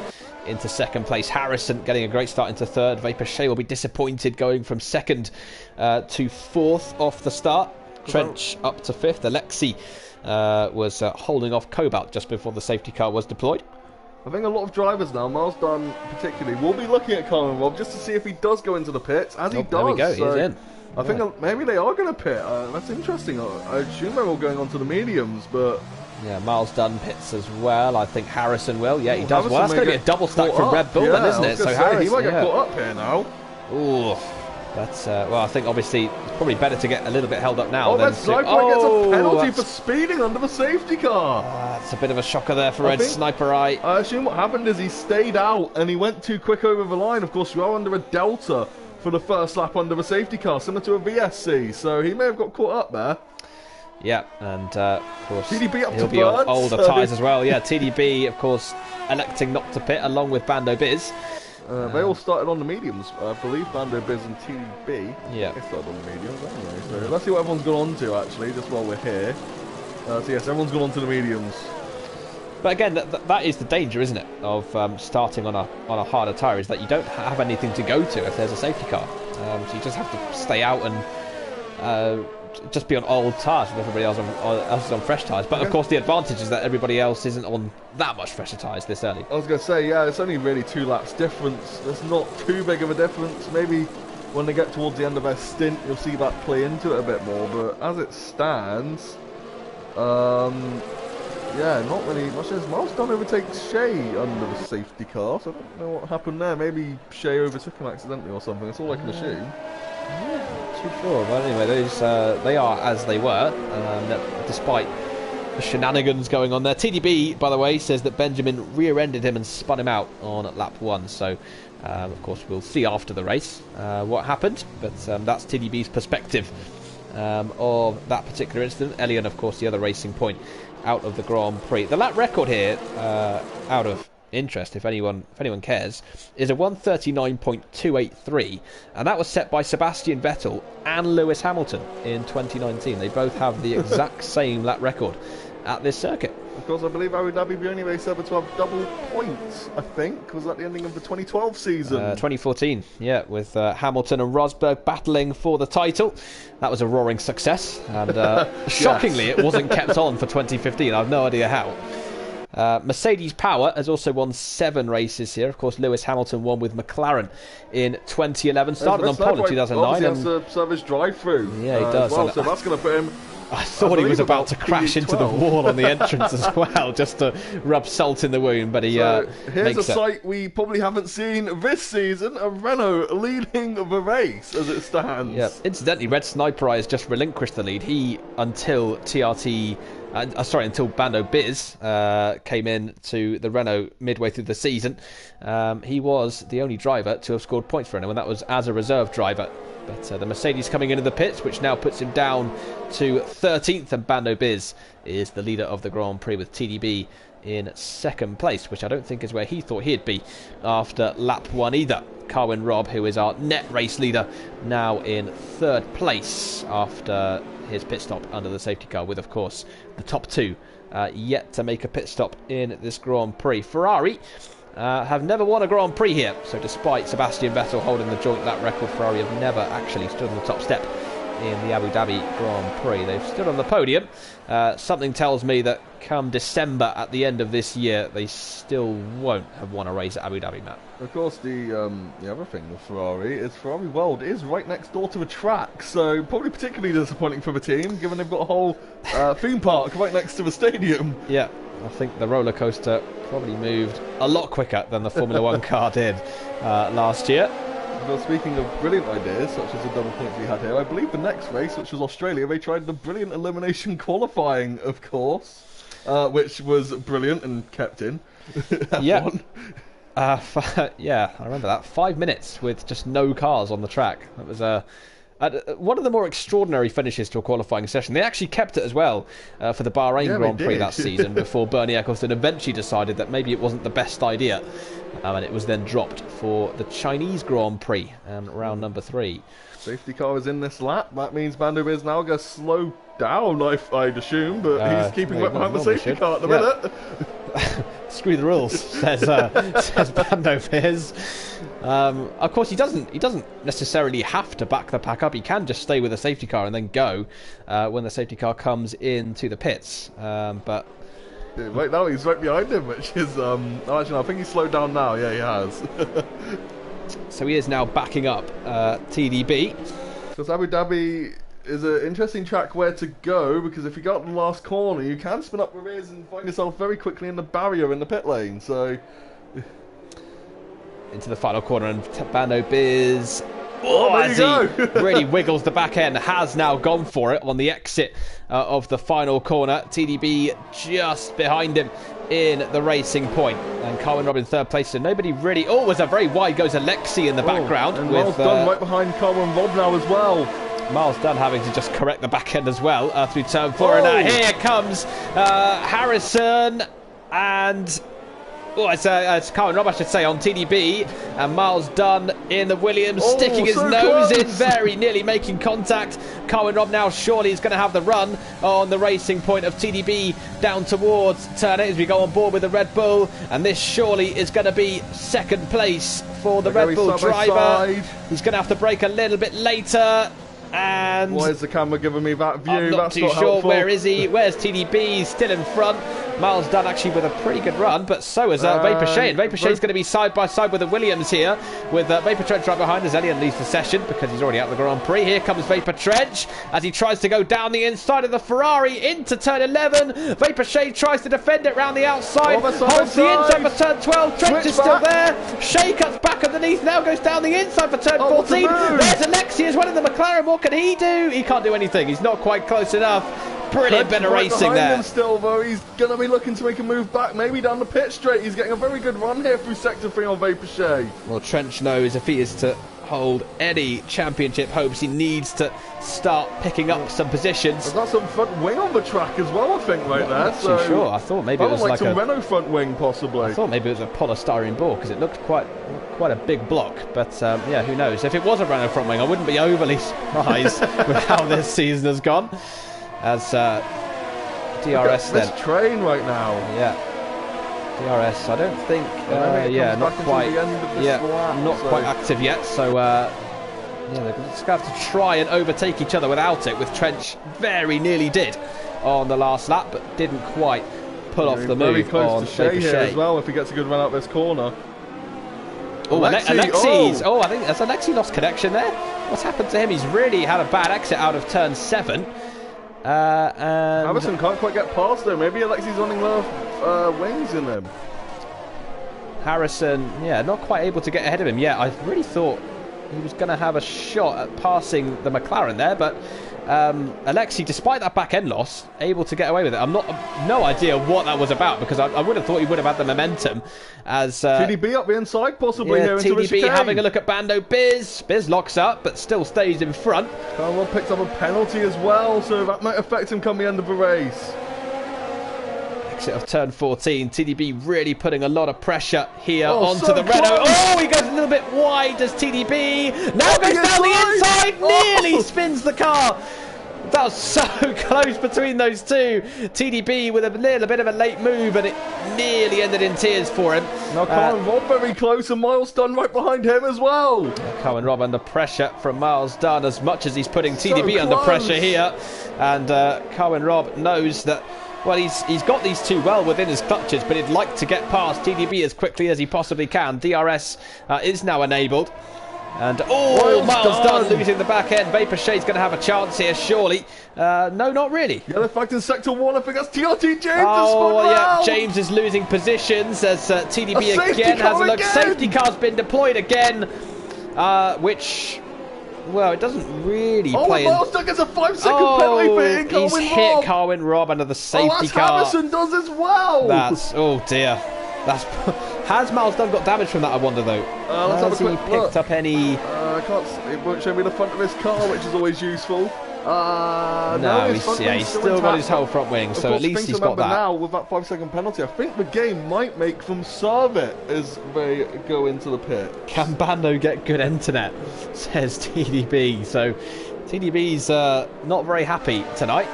A: into second place. Harrison getting a great start into third. Vapor Shea will be disappointed going from second to fourth off the start. Trench up to fifth. Alexi was holding off Cobalt just before the safety car was deployed.
B: I think a lot of drivers now, Miles Dunn particularly, will be looking at Carwin Robb just to see if he does go into the pits, as he does.
A: There we go,
B: so
A: he's in.
B: I think maybe they are going to pit. That's interesting. I assume they're all going onto the mediums, but...
A: Yeah, Miles Dunn pits as well. I think Harrison will. Yeah, he does. Well, that's going to be a double stack from Red Bull then, isn't it?
B: So Harrison, he might get caught up here now.
A: Ooh. That's, well, I think obviously it's probably better to get a little bit held up now.
B: Red Sniper gets a penalty for speeding under the safety car.
A: That's a bit of a shocker there for Red Sniper Eye.
B: I assume what happened is he stayed out and he went too quick over the line. Of course, you are under a Delta for the first lap under the safety car, similar to a VSC, so he may have got caught up there.
A: Yeah, and of course
B: TDB up
A: he'll
B: to
A: be on older tyres as well. Yeah, TDB, of course, electing not to pit along with Bando Biz.
B: They all started on the mediums, I believe. Bando Biz and TDB.
A: Yeah,
B: they started on the mediums anyway. So let's see what everyone's gone on to actually, just while we're here. So yes, everyone's gone on to the mediums.
A: But again, that is the danger, isn't it, of starting on a harder tyre, is that you don't have anything to go to if there's a safety car. So you just have to stay out and just be on old tyres with everybody else is on fresh tyres. But of course the advantage is that everybody else isn't on that much fresher tyres this early.
B: I was going to say, yeah, it's only really 2 laps difference. There's not too big of a difference. Maybe when they get towards the end of their stint you'll see that play into it a bit more, but as it stands, yeah, not really much. Miles Dunn overtakes Shea under the safety car, so I don't know what happened there. Maybe Shea overtook him accidentally or something. That's all I can assume.
A: Yeah, not too sure. But anyway, they are as they were, despite the shenanigans going on there. TDB, by the way, says that Benjamin rear-ended him and spun him out on lap 1. So, of course, we'll see after the race what happened. But that's TDB's perspective of that particular incident. Elian, of course, the other racing point out of the Grand Prix. The lap record here, out of interest, if anyone cares, is a 139.283, and that was set by Sebastian Vettel and Lewis Hamilton in 2019. They both have the exact same lap record at this circuit.
B: Of course, I believe Abu Dhabi the only race ever to have double points, I think, was at the ending of the 2012 season.
A: 2014, yeah, with Hamilton and Rosberg battling for the title. That was a roaring success, and shockingly it wasn't kept on for 2015. I have no idea how. Mercedes Power has also won 7 races here. Of course, Lewis Hamilton won with McLaren in 2011. Started on pole in 2009.
B: He has a service drive-through.
A: Yeah, he does.
B: Well, so that's going to put him...
A: I thought he was about to crash into the wall on the entrance as well, just to rub salt in the wound, but he
B: here's a sight we probably haven't seen this season, a Renault leading the race as it stands.
A: Yeah. Incidentally, Red Sniper Eye has just relinquished the lead. He, until until Bando Biz came in to the Renault midway through the season, he was the only driver to have scored points for Renault, and that was as a reserve driver. But the Mercedes coming into the pits, which now puts him down to 13th, and Bando Biz is the leader of the Grand Prix with TDB in second place, which I don't think is where he thought he'd be after lap 1 either. Carwin Robb, who is our net race leader, now in third place after his pit stop under the safety car, with, of course, the top 2 yet to make a pit stop in this Grand Prix. Ferrari have never won a Grand Prix here, so despite Sebastian Vettel holding the joint lap record, Ferrari have never actually stood on the top step in the Abu Dhabi Grand Prix. They've stood on the podium. Something tells me that come December at the end of this year, they still won't have won a race at Abu Dhabi, Matt.
B: Of course, the other thing with Ferrari is Ferrari World is right next door to a track, so probably particularly disappointing for the team, given they've got a whole theme park right next to the stadium.
A: Yeah, I think the roller coaster probably moved a lot quicker than the Formula One car did last year.
B: Well, speaking of brilliant ideas, such as the double points we had here, I believe the next race, which was Australia, they tried the brilliant elimination qualifying, of course, which was brilliant and kept in.
A: Yeah. Yeah, I remember that. 5 minutes with just no cars on the track. That was one of the more extraordinary finishes to a qualifying session. They actually kept it as well for the Bahrain Grand Prix that season before Bernie Ecclestone eventually decided that maybe it wasn't the best idea. And it was then dropped for the Chinese Grand Prix, round number 3.
B: Safety car is in this lap. That means Bando is now going to slow down, I'd assume, but he's keeping right behind the safety car at the minute.
A: Screw the rules, says Bando Fizz. Of course, he doesn't necessarily have to back the pack up. He can just stay with the safety car and then go when the safety car comes into the pits. But
B: right now he's right behind him, which is actually, I think he's slowed down now. Yeah, he has.
A: So he is now backing up TDB.
B: Because Abu Dhabi is an interesting track where to go, because if you go up the last corner, you can spin up the rears and find yourself very quickly in the barrier in the pit lane. So
A: into the final corner, and Bando Biz
B: as
A: he really wiggles the back end, has now gone for it on the exit of the final corner. TDB just behind him in the racing point, and Carwin Robb in third place, so nobody really... Oh, was a very wide goes Alexi in the background.
B: And Miles Dunn right behind Carwin Robb now as well.
A: Miles Dunn having to just correct the back end as well through turn 4. And here comes Harrison and... Oh, it's Carwin Robb, I should say, on TDB, and Miles Dunn in the Williams, sticking his nose in, very nearly making contact. Carwin Robb now surely is going to have the run on the racing point of TDB down towards turn 8 as we go on board with the Red Bull, and this surely is going to be second place for the Red Bull driver. He's going to have to brake a little bit later. And
B: why is the camera giving me that view?
A: I'm not too sure. Helpful. Where is he? Where's TDB? He's still in front. Miles Dunn actually with a pretty good run, but so is Vaporshade. And Vaporshade's going to be side by side with the Williams here, with Vapor Trench right behind as Elian leaves the session because he's already out of the Grand Prix. Here comes Vapor Trench as he tries to go down the inside of the Ferrari into turn 11. Vaporshade tries to defend it round the outside, holds the inside for turn 12. Trench is still there. Shea cuts back underneath, now goes down the inside for turn 14. There's Alexi as well in the McLaren. What can he do? He can't do anything. He's not quite close enough. Brilliant bit of racing there.
B: Him still, though. He's going to be looking to make a move back, maybe down the pit straight. He's getting a very good run here through Sector 3 on Vaporshade.
A: Well, Trench knows if he is to hold any championship hopes, he needs to start picking up some positions.
B: I've got some front wing on the track as well, I think, right there.
A: I'm not too sure. I thought maybe it was like
B: some Renault front wing, possibly.
A: I thought maybe it was a polystyrene ball because it looked quite a big block. But yeah, who knows? If it was a Renault front wing, I wouldn't be overly surprised with how this season has gone. As DRS then.
B: This train right now.
A: Yeah. DRS, I don't think. Not quite active yet. So yeah, they're just going to have to try and overtake each other without it. With Trench very nearly did on the last lap, but didn't quite pull off the move.
B: Very close to Shea here as well if he gets a good run out this corner.
A: Oh, Alexi's. Oh, I think has Alexi lost connection there? What's happened to him? He's really had a bad exit out of turn 7. And
B: Harrison can't quite get past though. Maybe Alexi's running low wings in them.
A: Harrison, yeah, not quite able to get ahead of him. Yeah, I really thought he was going to have a shot at passing the McLaren there, but Alexi, despite that back end loss, able to get away with it. No idea what that was about, because I would have thought he would have had the momentum as
B: TDB up the inside possibly here into the chicane.
A: TDB having a look at Bando Biz. Biz locks up but still stays in front.
B: Carwin picks up a penalty as well, so that might affect him come the end of the race.
A: Exit of turn 14. TDB really putting a lot of pressure here onto the Renault. Oh, he goes a little bit wide as TDB. Now goes down the inside. Nearly spins the car. That was so close between those two. TDB with a little bit of a late move, and it nearly ended in tears for him.
B: Now Cohen Rob very close, and Miles Dunn right behind him as well.
A: Cohen Rob under pressure from Miles Dunn, as much as he's putting TDB under pressure here. And Cohen Rob knows that, well, he's got these two well within his clutches, but he'd like to get past TDB as quickly as he possibly can. DRS is now enabled. And Miles Dunn losing the back end. Vapor Shade's going to have a chance here, surely. No, not really.
B: Yellow flagged in sector 1. I think that's TRT James.
A: Yeah, James is losing positions as TDB again has a look. Safety car's been deployed again, which, well, it doesn't really play.
B: Miles Dunn gets a 5-second penalty for hitting Carwin Rob.
A: He's hit Carwin Rob under the safety car.
B: Harrison does as well.
A: That's, oh dear. Has Miles Dunn got damage from that, I wonder, though? Has he picked up any...
B: I can't... It won't show me the front of his car, which is always useful.
A: No, he's still got his whole front wing, so at least he's got that.
B: Now, with that 5-second penalty, I think the game might make them serve it as they go into the pit.
A: Can Bando get good internet, says TDB. So TDB's not very happy tonight.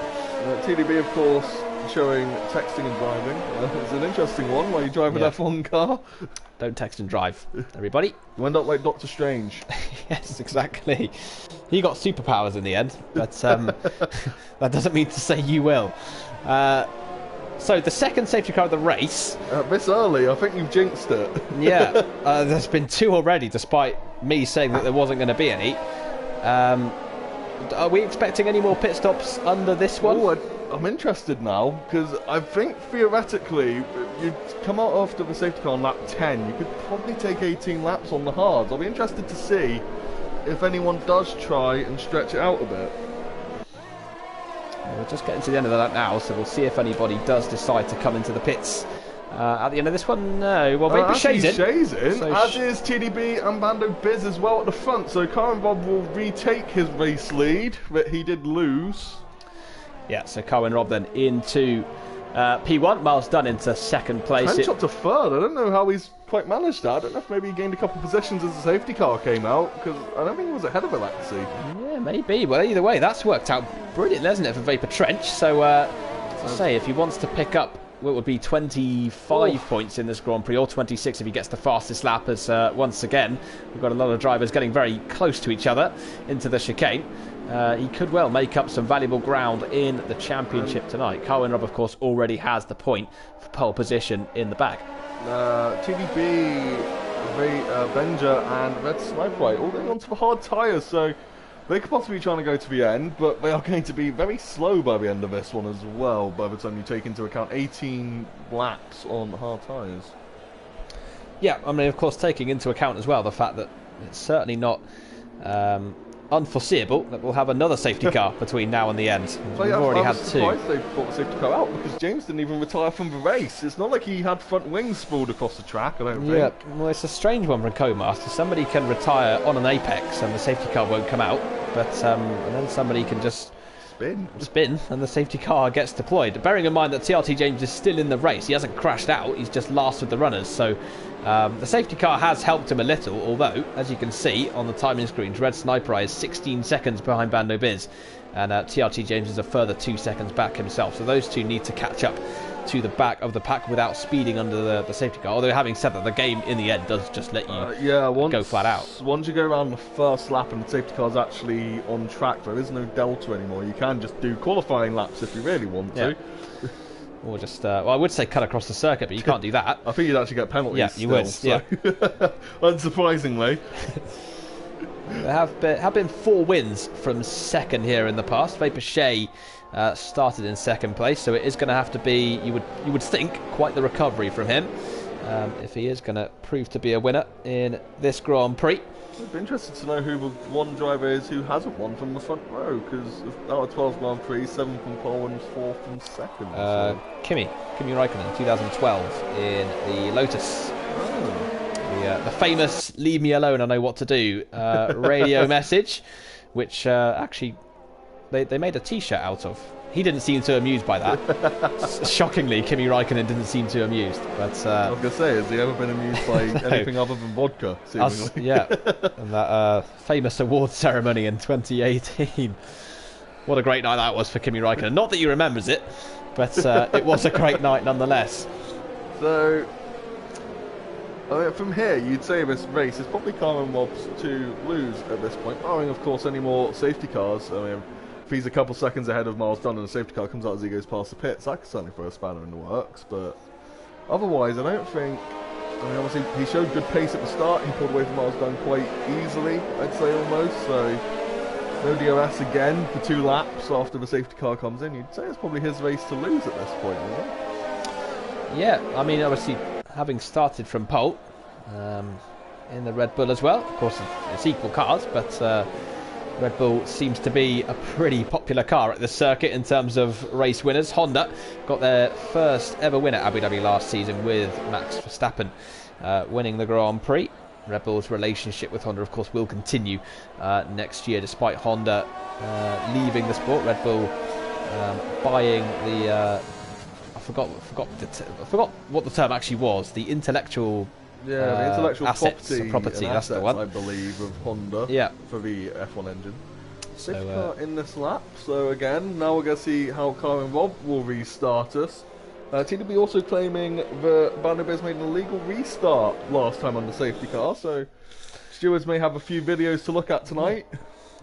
B: TDB, of course, showing texting and driving. It's an interesting one while you drive an F1 car.
A: Don't text and drive, everybody.
B: You end up like Doctor Strange.
A: Yes, exactly. He got superpowers in the end, but that doesn't mean to say you will. So the second safety car of the race.
B: This early, I think you've jinxed it.
A: Yeah, there's been two already, despite me saying that there wasn't going to be any. Are we expecting any more pit stops under this one?
B: Oh, I'm interested now, because I think theoretically, you'd come out after the safety car on lap 10, you could probably take 18 laps on the hards. I'll be interested to see if anyone does try and stretch it out a bit.
A: We're just getting to the end of the lap now, so we'll see if anybody does decide to come into the pits at the end of this one. No, well, Vapor Shade's in.
B: So as is TDB and Bando Biz as well at the front, so Karen Bob will retake his race lead, but he did lose.
A: Yeah, so Cohen Rob then into P1. Miles Dunn into second place.
B: Trench up to third. I don't know how he's quite managed that. I don't know if maybe he gained a couple of positions as the safety car came out, because I don't think he was ahead of Alexi.
A: Yeah, maybe. Well, either way, that's worked out brilliantly, hasn't it, for Vapor Trench? So, as I say, if he wants to pick up what would be 25 points in this Grand Prix, or 26 if he gets the fastest lap, as once again, we've got a lot of drivers getting very close to each other into the chicane. He could well make up some valuable ground in the championship tonight. Cohen Rob, of course, already has the point for pole position in the bag.
B: TDB, Benja and Red Sniper all going onto the hard tyres, so they could possibly be trying to go to the end, but they are going to be very slow by the end of this one as well, by the time you take into account 18 laps on hard tyres.
A: Yeah, I mean, of course, taking into account as well the fact that it's certainly not unforeseeable that we'll have another safety car between now and the end.
B: So
A: We've already had two.
B: I'm surprised they brought the safety car out, because James didn't even retire from the race. It's not like he had front wings sprawled across the track, I don't think.
A: Yeah, well, it's a strange one from Co-Master. Somebody can retire on an apex and the safety car won't come out, but and then somebody can just spin and the safety car gets deployed. Bearing in mind that TRT James is still in the race, he hasn't crashed out, he's just last with the runners, so the safety car has helped him a little, although, as you can see on the timing screens, Red Sniper is 16 seconds behind Bando Biz, and TRT James is a further 2 seconds back himself, so those two need to catch up to the back of the pack without speeding under the safety car. Although, having said that, the game in the end does just let you go flat out.
B: Once you go around the first lap and the safety car's actually on track, there is no delta anymore. You can just do qualifying laps if you really want to.
A: Or just, well, I would say cut across the circuit, but you can't do that.
B: I think you'd actually get penalties.
A: Yeah, you would.
B: So. Unsurprisingly.
A: There have been 4 wins from second here in the past. Vapor Shade started in second place, so it is going to have to be, you would think, quite the recovery from him if he is going to prove to be a winner in this Grand Prix.
B: I'd be interested to know who the one driver is who hasn't won from the front row, because out of 12 Grand Prix, 7 from pole and 4 from second.
A: Kimi Räikkönen, 2012 in the Lotus. The famous "Leave me alone, I know what to do" radio message, which actually they made a T-shirt out of. He didn't seem too amused by that. Shockingly, Kimi Räikkönen didn't seem too amused. But
B: I was going to say, has he ever been amused by anything other than vodka, seemingly?
A: Yeah, and that famous awards ceremony in 2018. What a great night that was for Kimi Raikkonen. Not that he remembers it, but it was a great night nonetheless.
B: So, from here, you'd say this race is probably Karen Rob's to lose at this point, barring, of course, any more safety cars. I mean, if he's a couple seconds ahead of Miles Dunn and a safety car comes out as he goes past the pits, that could certainly throw a spanner in the works, but otherwise, I don't think... I mean, obviously, he showed good pace at the start. He pulled away from Miles Dunn quite easily, I'd say, almost, so... No DRS again for 2 laps after the safety car comes in. You'd say it's probably his race to lose at this point, isn't it?
A: Yeah, I mean, obviously, having started from pole in the Red Bull as well. Of course, it's equal cars, but Red Bull seems to be a pretty popular car at the circuit in terms of race winners. Honda got their first ever win at Abu Dhabi last season with Max Verstappen winning the Grand Prix. Red Bull's relationship with Honda, of course, will continue next year, despite Honda leaving the sport. Red Bull buying the I forgot what the term actually was. The intellectual
B: the intellectual
A: property. That's the one,
B: I believe, of Honda.
A: Yeah.
B: For the F1 engine. Safety
A: So,
B: car in this lap. So again, now we're going to see how Karen Robb will restart us. TDB also claiming that Bando Biz made an illegal restart last time on the safety car, so stewards may have a few videos to look at tonight.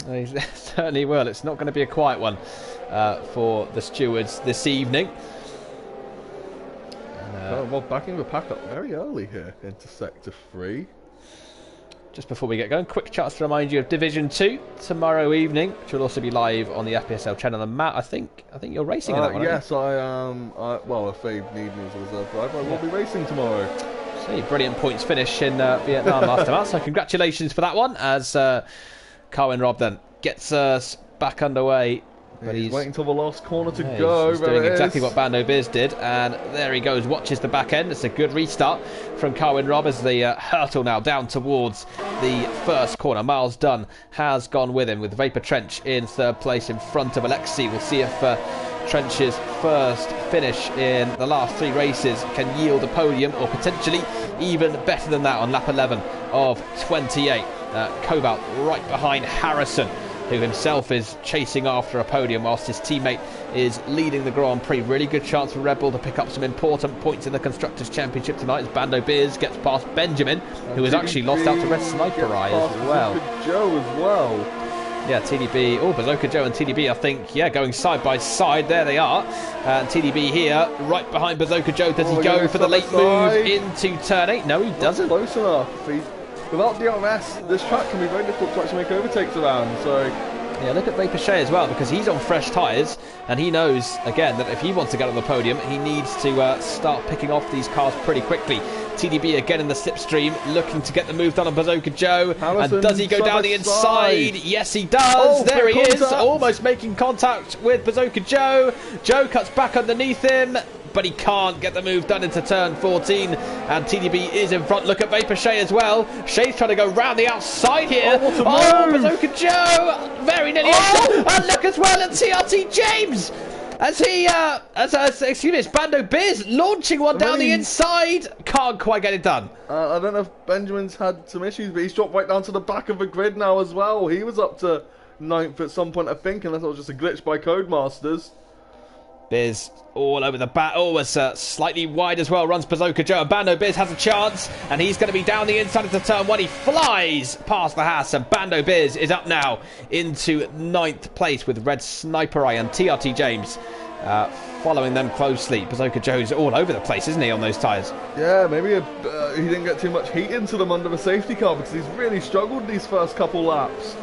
A: They certainly will. It's not going to be a quiet one for the stewards this evening.
B: Rob backing the pack up very early here into Sector 3.
A: Just before we get going, quick chance to remind you of Division 2 tomorrow evening, which will also be live on the FPSL channel. And Matt, I think you're racing in that one.
B: Yes, I am. Well, if they need me as a reserve driver, I will be racing tomorrow.
A: See, brilliant points finish in Vietnam last time out. So congratulations for that one, as Carwin Robb then gets us back underway.
B: But he's waiting till the last corner to go.
A: He's doing exactly what Bando Biz did, and there he goes, watches the back end. It's a good restart from Carwin Robb as they hurtle now down towards the first corner. Miles Dunn has gone with him, with Vapor Trench in third place in front of Alexei. We'll see if Trench's first finish in the last 3 races can yield a podium, or potentially even better than that on lap 11 of 28. Cobalt right behind Harrison, who himself is chasing after a podium whilst his teammate is leading the Grand Prix. Really good chance for Red Bull to pick up some important points in the Constructors' Championship tonight, as Bando Biz gets past Benjamin, who has actually lost out to Red Sniper Eye as well.
B: Joe as well.
A: Yeah, TDB, Bazooka Joe and TDB, I think, going side by side. There they are. And TDB here, right behind Bazooka Joe. Does he go for the late move into turn 8? No, he doesn't.
B: Close enough. Without DRS, this track can be very difficult to actually make overtakes around, so...
A: Yeah, look at Vapor Shea as well, because he's on fresh tyres, and he knows, again, that if he wants to get on the podium, he needs to start picking off these cars pretty quickly. TDB again in the slipstream, looking to get the move done on Bazooka Joe.
B: Harrison,
A: and does he go down the inside? Yes, he does. There he is, almost making contact with Bazooka Joe. Joe cuts back underneath him, but he can't get the move done into turn 14, and TDB is in front. Look at Vapor Shea as well. Shea's trying to go round the outside here. Bazooka Joe, very nearly. And look as well at TRT James, as he, excuse me, it's Bando Biz launching one down the inside. Can't quite get it done.
B: I don't know if Benjamin's had some issues, but he's dropped right down to the back of the grid now as well. He was up to 9th at some point, I think, unless it was just a glitch by Codemasters.
A: Biz all over the bat. Oh, it's slightly wide as well. Runs Bazooka Joe. And Bando Biz has a chance, and he's going to be down the inside into turn 1. He flies past the Haas, and Bando Biz is up now into 9th place with Red Sniper Eye and TRT James following them closely. Bazooka Joe's all over the place, isn't he, on those tyres?
B: Yeah, maybe he didn't get too much heat into them under the safety car, because he's really struggled these first couple laps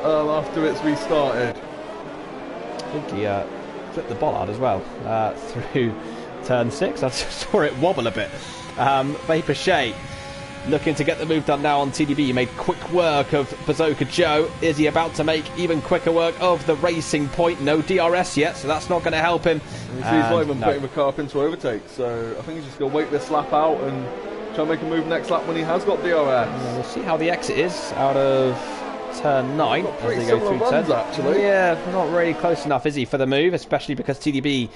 B: after it's restarted.
A: I think he flipped the bollard as well through turn 6. I saw it wobble a bit. Vapor Shea looking to get the move done now on TDB. He made quick work of Bazooka Joe. Is he about to make even quicker work of the Racing Point? No DRS yet, so that's not going to help him.
B: He's not even putting the car up into overtake, so I think he's just going to wait this lap out and try and make a move next lap when he has got DRS.
A: We'll see how the exit is out of turn 9
B: Got
A: as
B: pretty
A: they go
B: similar
A: through
B: runs,
A: turn.
B: actually.
A: Yeah, not really close enough, is he, for the move, especially because TDB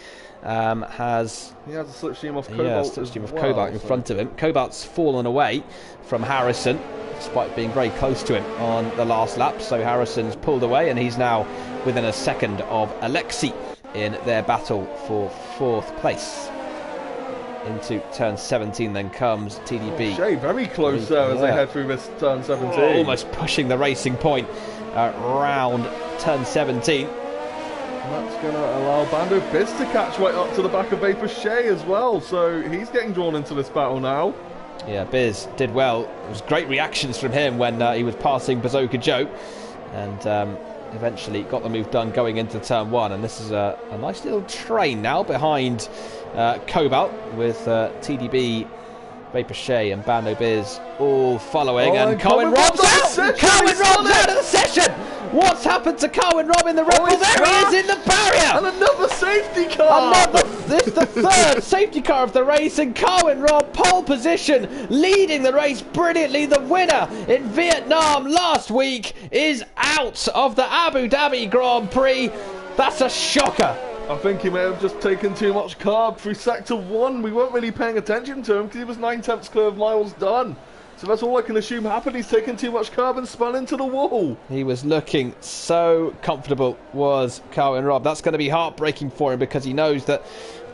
A: has...
B: He has a slipstream off Cobalt.
A: Yeah, slipstream of
B: well,
A: Cobalt in front of him. Cobalt's fallen away from Harrison, despite being very close to him on the last lap. So Harrison's pulled away, and he's now within a second of Alexi in their battle for 4th place. Into turn 17 then comes TDB.
B: Shea very close there as they head through this turn 17.
A: Almost pushing the racing point round turn 17.
B: And that's going to allow Bando Biz to catch right up to the back of Vapor Shea as well. So he's getting drawn into this battle now.
A: Yeah, Biz did well. It was great reactions from him when he was passing Bazooka Joe. And eventually got the move done going into turn 1. And this is a nice little train now behind Cobalt with TDB, Vapor Shea and Bando Biz all following. And Cohen Rob's out! Cohen Rob's out of the session! What's happened to Cohen Rob in the Red Bull? There he is in the barrier!
B: And another safety car!
A: This is the 3rd safety car of the race, and Cohen Rob, pole position, leading the race brilliantly. The winner in Vietnam last week is out of the Abu Dhabi Grand Prix. That's a shocker.
B: I think he may have just taken too much carb through Sector 1. We weren't really paying attention to him because he was 9/10 clear of miles done. So that's all I can assume happened. He's taken too much carb and spun into the wall.
A: He was looking so comfortable, was Cohen Rob. That's going to be heartbreaking for him because he knows that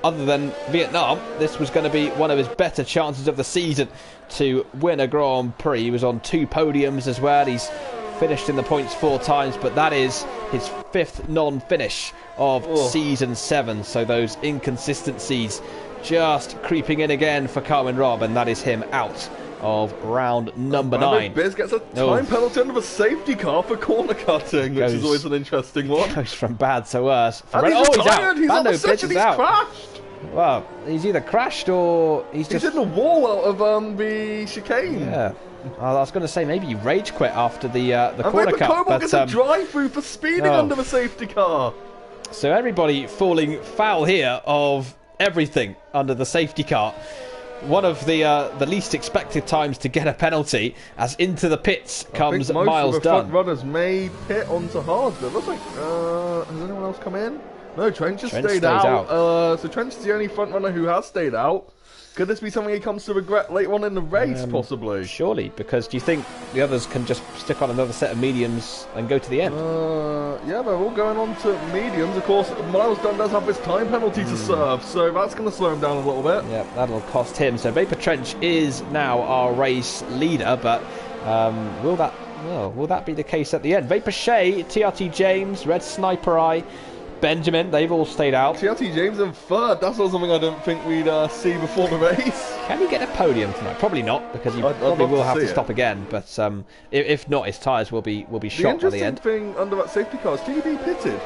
A: other than Vietnam, this was going to be one of his better chances of the season to win a Grand Prix. He was on 2 podiums as well. He's finished in the points 4 times, but that is his 5th non-finish of season 7. So those inconsistencies just creeping in again for Cohen Rob, and that is him out of round number 9.
B: Biz gets a time penalty under a safety car for corner cutting, which is always an interesting one.
A: Goes from bad to worse.
B: And he's
A: out.
B: He's
A: Bando
B: on the session, he's
A: out.
B: crashed.
A: Well, he's either crashed or he's
B: in the wall out of the chicane.
A: Yeah. I was going to say maybe he rage quit after the corner cut.
B: Cobalt gets a drive-through for speeding under the safety car.
A: So everybody falling foul here of everything under the safety car. One of the least expected times to get a penalty, as into the pits comes Miles Dunn.
B: Front runners may pit onto hards, but it looks like has anyone else come in? No, Trench has stayed out. So Trench is the only front runner who has stayed out. Could this be something he comes to regret later on in the race, possibly?
A: Surely, because do you think the others can just stick on another set of mediums and go to the end?
B: Yeah, they're all going on to mediums. Of course, Miles Dunn does have this time penalty to serve, so that's going to slow him down a little bit.
A: Yeah, that'll cost him. So Vapor Trench is now our race leader, but will that be the case at the end? Vapor Shea, TRT James, Red Sniper Eye, Benjamin, they've all stayed out.
B: TRT James in 3rd. That's not something I don't think we'd see before the race.
A: Can he get a podium tonight? Probably not, because he probably will have to stop again. But if not, his tyres will be shot by the end.
B: The interesting thing under that safety car is TDB pitted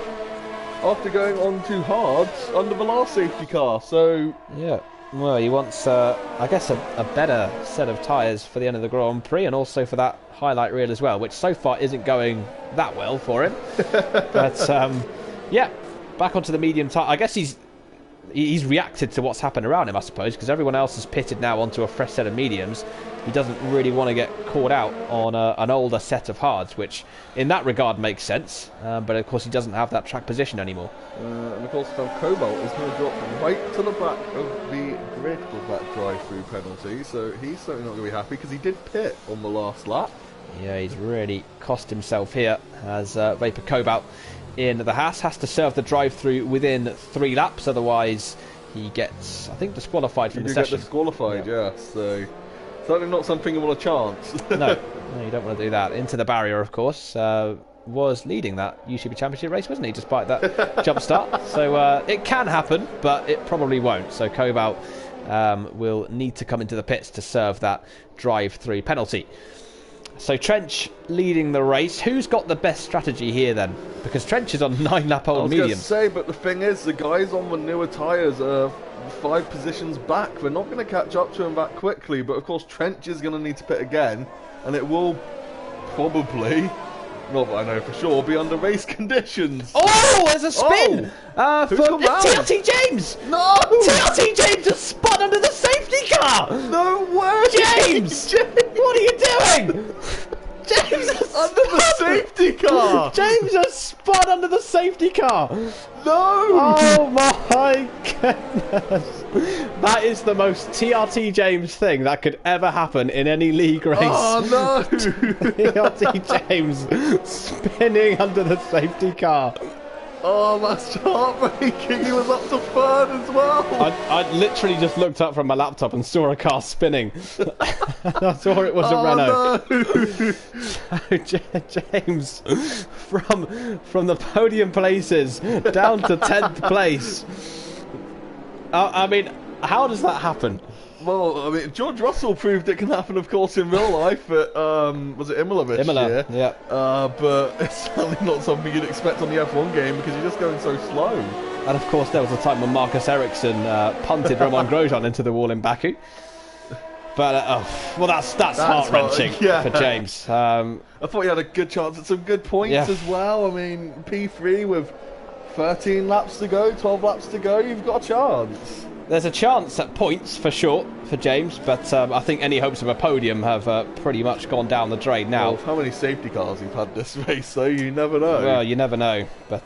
B: after going on to hards under the last safety car. So
A: yeah, well, he wants, I guess, a better set of tyres for the end of the Grand Prix, and also for that highlight reel as well, which so far isn't going that well for him. But yeah. Back onto the medium tyre. I guess he's reacted to what's happened around him, I suppose, because everyone else has pitted now onto a fresh set of mediums. He doesn't really want to get caught out on an older set of hards, which in that regard makes sense. But of course he doesn't have that track position anymore.
B: And of course Cobalt is going to drop right to the back of the grid with that drive-through penalty. So he's certainly not going to be happy because he did pit on the last lap.
A: Yeah, he's really cost himself here as Vapor Cobalt in the Haas has to serve the drive-through within 3 laps, otherwise he gets, I think, disqualified from the session.
B: Get disqualified, yeah. So certainly not something you want to chance.
A: No, you don't want to do that. Into the barrier, of course. Was leading that UCB Championship race, wasn't he, despite that jump start? So it can happen, but it probably won't. So Cobalt will need to come into the pits to serve that drive-through penalty. So Trench leading the race. Who's got the best strategy here then? Because Trench is on 9-lap-old medium.
B: I was going to say, but the thing is, the guys on the newer tyres are 5 positions back. We're not going to catch up to him that quickly, but of course Trench is going to need to pit again, and it will probably, not that I know for sure, be under race conditions.
A: Oh, there's a spin!
B: Who's come out?
A: TRT James!
B: No!
A: TRT James has spun under the safety car!
B: No way!
A: James! What are you doing? James
B: under the safety car.
A: James has spun under the safety car.
B: No.
A: Oh my goodness. That is the most TRT James thing that could ever happen in any league race.
B: Oh no.
A: TRT James spinning under the safety car.
B: Oh, that's heartbreaking. He was up to third as well.
A: I literally just looked up from my laptop and saw a car spinning. I saw it was a Renault.
B: No.
A: So James, from the podium places down to 10th place. I mean, how does that happen?
B: Well, I mean, George Russell proved it can happen, of course, in real life at, was it Imola this year?
A: Yeah.
B: But it's certainly not something you'd expect on the F1 game because you're just going so slow.
A: And of course, there was a time when Marcus Ericsson punted Romain Grosjean into the wall in Baku. But, well, that's heart-wrenching for James.
B: I thought he had a good chance at some good points as well. I mean, P3 with 13 laps to go, 12 laps to go, you've got a chance.
A: There's a chance at points for sure for James, but I think any hopes of a podium have pretty much gone down the drain now.
B: Well, how many safety cars you've had this race, though, you never know.
A: Well, you never know. But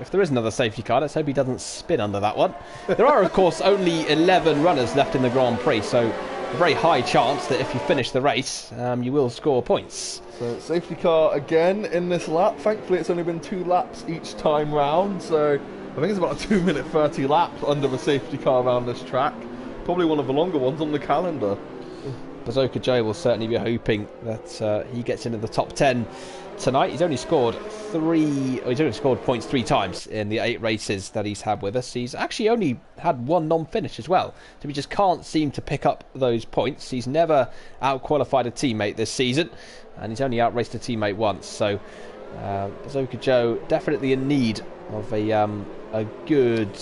A: if there is another safety car, let's hope he doesn't spin under that one. There are, of course, only 11 runners left in the Grand Prix, so a very high chance that if you finish the race, you will score points.
B: So safety car again in this lap. Thankfully, it's only been 2 laps each time round, so I think it's about a 2-minute 30 laps under the safety car around this track. Probably one of the longer ones on the calendar.
A: Bazooka Joe will certainly be hoping that he gets into the top 10 tonight. He's only scored points 3 times in the 8 races that he's had with us. He's actually only had 1 non-finish as well, so he just can't seem to pick up those points. He's never out-qualified a teammate this season, and he's only out-raced a teammate once. So Bazooka Joe definitely in need of a good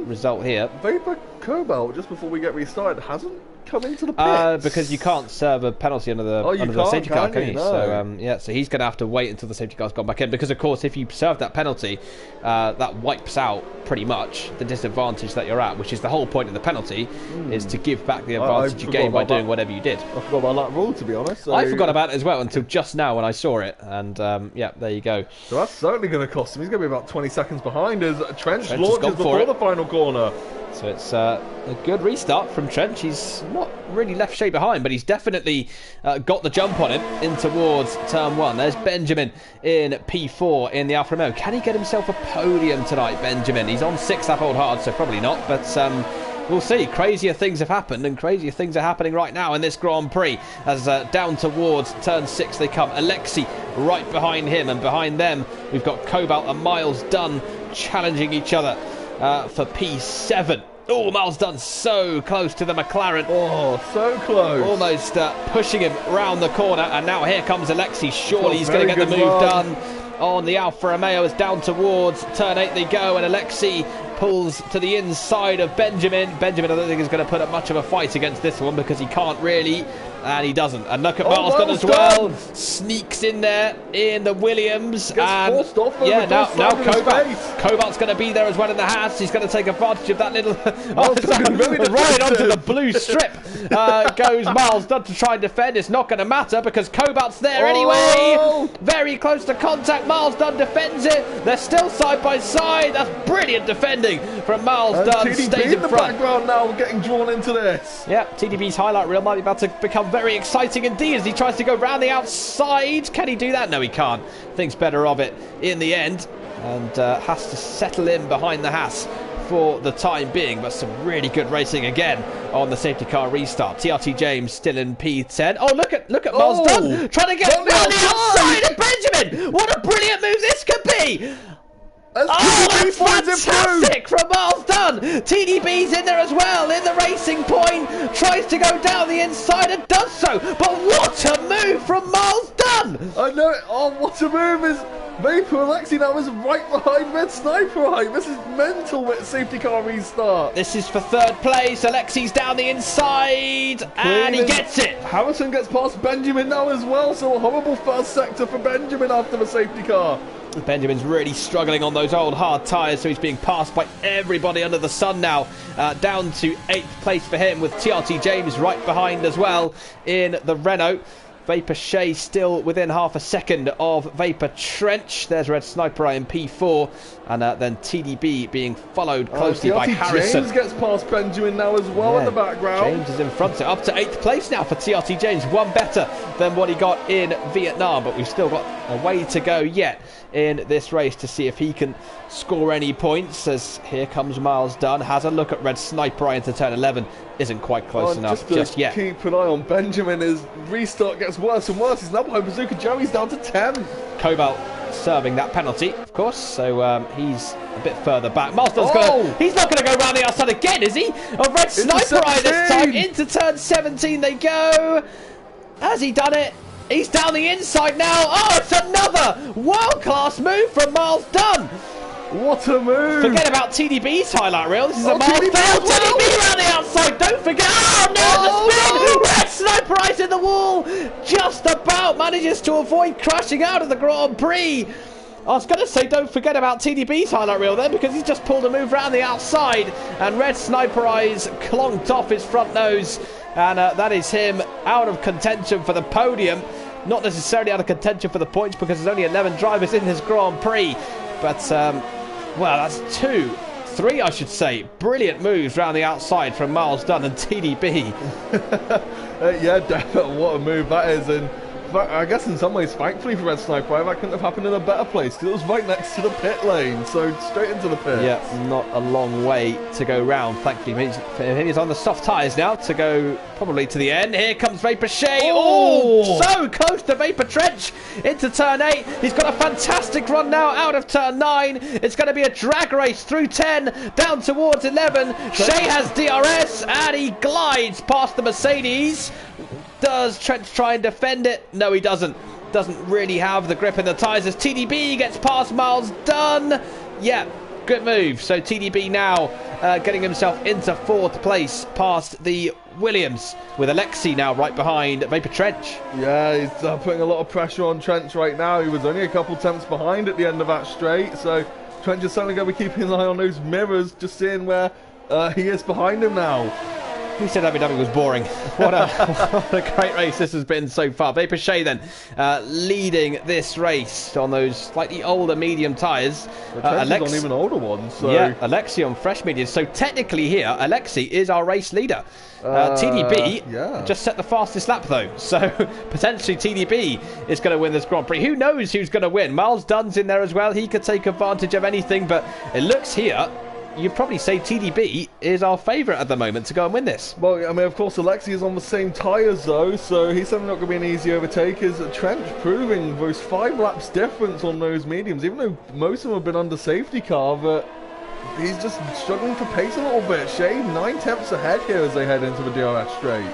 A: result here.
B: Vapor Cobalt, just before we get restarted, hasn't come into the pits.
A: Because you can't serve a penalty under the safety car, can you? No. So so he's going to have to wait until the safety car's gone back in, because of course if you serve that penalty, that wipes out pretty much the disadvantage that you're at, which is the whole point of the penalty, is to give back the advantage you gained by doing whatever you did.
B: I forgot about that rule, to be honest. So
A: I forgot about it as well until just now when I saw it, and yeah, there you go.
B: So that's certainly going to cost him. He's going to be about 20 seconds behind as Trench launches before the final corner.
A: So it's a good restart from Trench. He's not really left Shea behind, but he's definitely got the jump on him in towards turn 1. There's Benjamin in P4 in the Alfa Romeo. Can he get himself a podium tonight, Benjamin? He's on 6 lap old hard, so probably not, but we'll see. Crazier things have happened, and crazier things are happening right now in this Grand Prix as down towards turn 6 they come. Alexi right behind him, and behind them we've got Cobalt and Miles Dunn challenging each other for P7. Oh, Miles Dunn so close to the McLaren.
B: Oh, so close.
A: Almost pushing him round the corner, and now here comes Alexi. Surely he's going to get the move done on the Alfa Romeo as down towards turn 8 they go, and Alexi pulls to the inside of Benjamin. Benjamin, I don't think, is going to put up much of a fight against this one because he can't really, and he doesn't. And look at Miles Dunn as well. Sneaks in there in the Williams.
B: Gets forced off over
A: now Cobalt's going to be there as well in the Haas. He's going to take advantage of that little right onto the blue strip. Goes Miles Dunn to try and defend. It's not going to matter because Cobalt's there anyway. Very close to contact. Miles Dunn defends it. They're still side by side. That's brilliant defending from Miles Dunn.
B: TDB
A: stays in
B: the
A: front.
B: Background now getting drawn into this.
A: Yeah, TDB's highlight reel might be about to become very exciting indeed as he tries to go round the outside. Can he do that? No, he can't. Thinks better of it in the end, and has to settle in behind the Haas for the time being. But some really good racing again on the safety car restart. TRT James still in P10. Oh, look at Miles Dunn trying to get round the outside of Benjamin. What a brilliant move this could be. That's fantastic from Miles Dunn. TDB's in there as well in the racing point. Tries to go down the inside and does so. But what a move from Miles Dunn.
B: I know it. Oh, what a move is Vapor Alexi now is right behind Red Sniper. This is mental with safety car restart.
A: This is for 3rd place. Alexi's down the inside and he gets it.
B: Harrison gets past Benjamin now as well. So a horrible first sector for Benjamin after the safety car.
A: Benjamin's really struggling on those old hard tyres, so he's being passed by everybody under the sun now. Down to 8th place for him with TRT James right behind as well in the Renault. Vapor Shea still within half a second of Vapor Trench. There's Red Sniper Eye in P4. And then TDB being followed closely by Harrison.
B: James gets past Benjamin now as well in the background.
A: James is in front. So up to 8th place now for TRT James. One better than what he got in Vietnam. But we've still got a way to go yet in this race to see if he can score any points. As here comes Miles Dunn. Has a look at Red Sniper Eye into turn 11. Isn't quite close enough just yet.
B: Keep an eye on Benjamin. His restart gets worse and worse. He's now behind Bazooka Joey's down to 10.
A: Cobalt serving that penalty, of course, so he's a bit further back. Miles Dunn's he's not going to go around the outside again, is he? A Red Sniper Eye this time. Into turn 17 they go. Has he done it? He's down the inside now. Oh, it's another world-class move from Miles Dunn.
B: What a move!
A: Forget about TDB's highlight reel. This is a Miles Dunn. TDB around the outside. Don't forget. Oh no! The spin. Red Sniper Eye's in the wall. Just about manages to avoid crashing out of the Grand Prix. I was going to say don't forget about TDB's highlight reel there, because he's just pulled a move around the outside and Red Sniper Eye's clonked off his front nose, and that is him out of contention for the podium. Not necessarily out of contention for the points, because there's only 11 drivers in this Grand Prix, but well, that's three, I should say. Brilliant moves round the outside from Miles Dunn and TDB.
B: Yeah, definitely. What a move that is. And I guess in some ways, thankfully for Red Sniper Eye, that couldn't have happened in a better place, because it was right next to the pit lane, so straight into the pit.
A: Yeah, not a long way to go round. Thankfully for him, he's on the soft tyres now to go probably to the end. Here comes Vapor Shea. Oh, so close to Vapor Trench into turn 8. He's got a fantastic run now out of turn 9. It's going to be a drag race through 10 down towards 11. Shea has DRS and he glides past the Mercedes. Does Trench try and defend it? No, he doesn't. Doesn't really have the grip in the tyres as TDB gets past Miles Dunn. Yeah, good move. So TDB now getting himself into 4th place past the Williams, with Alexi now right behind Vapor Trench.
B: Yeah, he's putting a lot of pressure on Trench right now. He was only a couple tenths behind at the end of that straight, so Trench is certainly going to be keeping an eye on those mirrors, just seeing where he is behind him now.
A: Who said Abu Dhabi was boring? What a great race this has been so far. Vapor Shea then leading this race on those slightly older medium tyres.
B: Alexi on even older ones. So.
A: Yeah, Alexi on fresh medium. So technically here, Alexi is our race leader. TDB just set the fastest lap though. So potentially TDB is going to win this Grand Prix. Who knows who's going to win? Miles Dunn's in there as well. He could take advantage of anything, but it looks here you'd probably say TDB is our favourite at the moment to go and win this.
B: Well, I mean, of course, Alexi is on the same tyres, though, so he's certainly not going to be an easy overtake. Is Trench proving those 5 laps difference on those mediums, even though most of them have been under safety car, but he's just struggling for pace a little bit. Shea 9 tenths ahead here as they head into the DRS straight.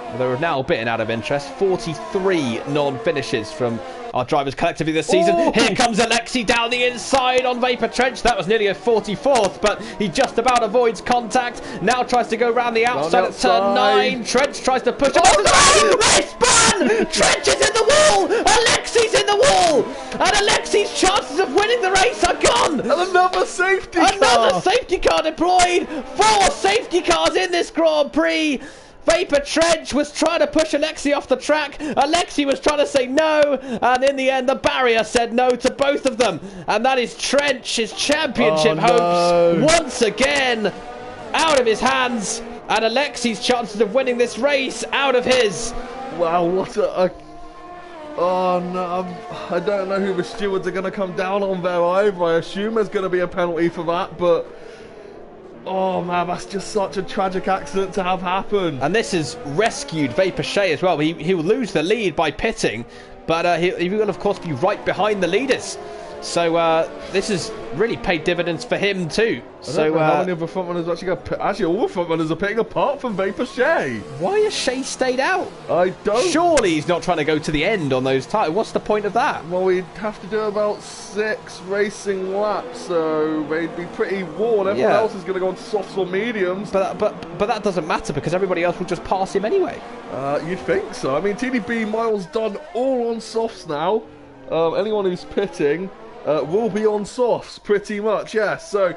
A: Well, there are now a bit out of interest. 43 non-finishes from our drivers collectively this season. Here comes Alexi down the inside on Vapor Trench. That was nearly a 44th, but he just about avoids contact. Now tries to go round the outside at turn 9. Trench tries to push it. They spun! Trench is in the wall! Alexi's in the wall! And Alexi's chances of winning the race are gone!
B: And another safety car!
A: Another safety car deployed! 4 safety cars in this Grand Prix! Vapor Trench was trying to push Alexi off the track. Alexi was trying to say no, and in the end the barrier said no to both of them. And that is Trench's championship hopes once again out of his hands, and Alexi's chances of winning this race out of his.
B: Wow, what a oh no, I don't know who the stewards are going to come down on there either. I assume there's going to be a penalty for that, but oh man, that's just such a tragic accident to have happen.
A: And this has rescued Vapor Shea as well. He will lose the lead by pitting, but he will of course be right behind the leaders. So this has really paid dividends for him too.
B: I don't know how many of the front runners actually got actually all the front runners are pitting apart from Vapor Shea.
A: Why has Shea stayed out?
B: I don't.
A: Surely he's not trying to go to the end on those tyres. What's the point of that?
B: Well, we'd have to do about 6 racing laps, so they'd be pretty worn. Everyone else is going to go on softs or mediums.
A: But that doesn't matter because everybody else will just pass him anyway.
B: You'd think so. I mean, TDB, Miles Dunn, all on softs now. Anyone who's pitting will be on softs, pretty much, yeah. So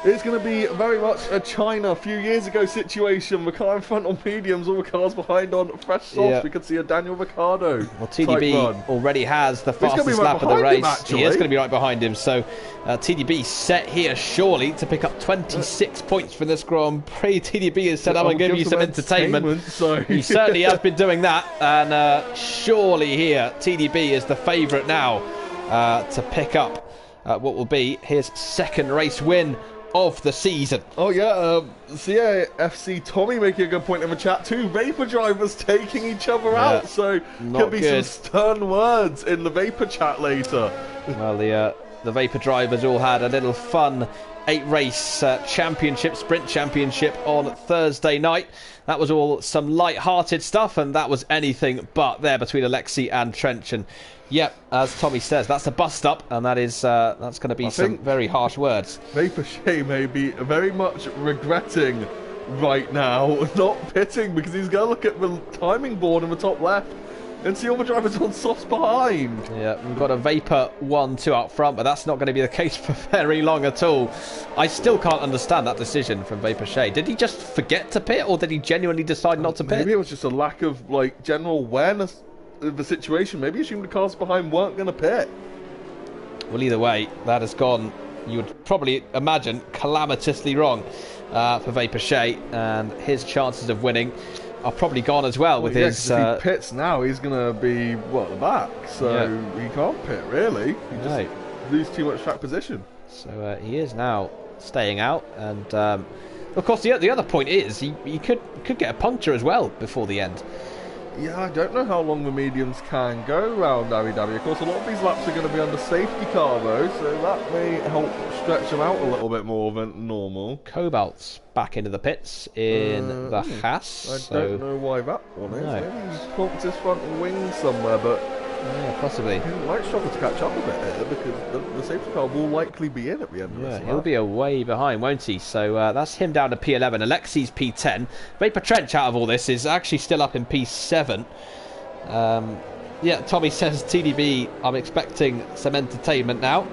B: It's going to be very much a China a few years ago situation. The car in front on mediums, all the cars behind on fresh softs.
A: Yeah.
B: We could see a Daniel Ricciardo.
A: Well, TDB already has the fastest lap of the race. He is going to be right behind him. So TDB set here surely to pick up 26 points for this Grand Prix. TDB has said, I'm going to give you some entertainment. He certainly has been doing that. And surely here, TDB is the favourite now to pick up what will be his second race win of the season.
B: Oh yeah, CAFC Tommy making a good point in the chat. Two Vapor drivers taking each other out, so could be some stern words in the Vapor chat later.
A: Well, the Vapor drivers all had a little fun 8-race championship, sprint championship on Thursday night. That was all some light-hearted stuff, and that was anything but there between Alexei and Trench. And yep, as Tommy says, that's a bust-up, and that's going to be some very harsh words.
B: Vaporche may be very much regretting right now not pitting, because he's going to look at the timing board in the top left and see all the drivers on softs behind.
A: Yeah, we've got a Vapor 1-2 out front, but that's not going to be the case for very long at all. I still can't understand that decision from Vaporche. Did he just forget to pit, or did he genuinely decide not to pit?
B: Maybe it was just a lack of general awareness of the situation. Maybe he assumed the cars behind weren't going to pit.
A: Well, either way, that has gone, you would probably imagine, calamitously wrong for Vaporche, and his chances of winning are probably gone as well with his...
B: If he pits now, he's going to be, at the back, so he can't pit, really. He just lose too much track position.
A: So he is now staying out, and of course the other point is he could get a puncture as well before the end.
B: Yeah, I don't know how long the mediums can go around Abu Dhabi. Of course, a lot of these laps are going to be under safety car though, so that may help stretch them out a little bit more than normal.
A: Cobalt's back into the pits in the Haas.
B: I don't know why that one is. Maybe he's pumped his front wing somewhere, but
A: yeah, possibly.
B: He might struggle to catch up a bit here because the safety car will likely be in at the end of this lap.
A: He'll be way behind, won't he? So that's him down to P11. Alexei's P10. Vapor Trench out of all this is actually still up in P7. Yeah, Tommy says TDB, I'm expecting some entertainment now.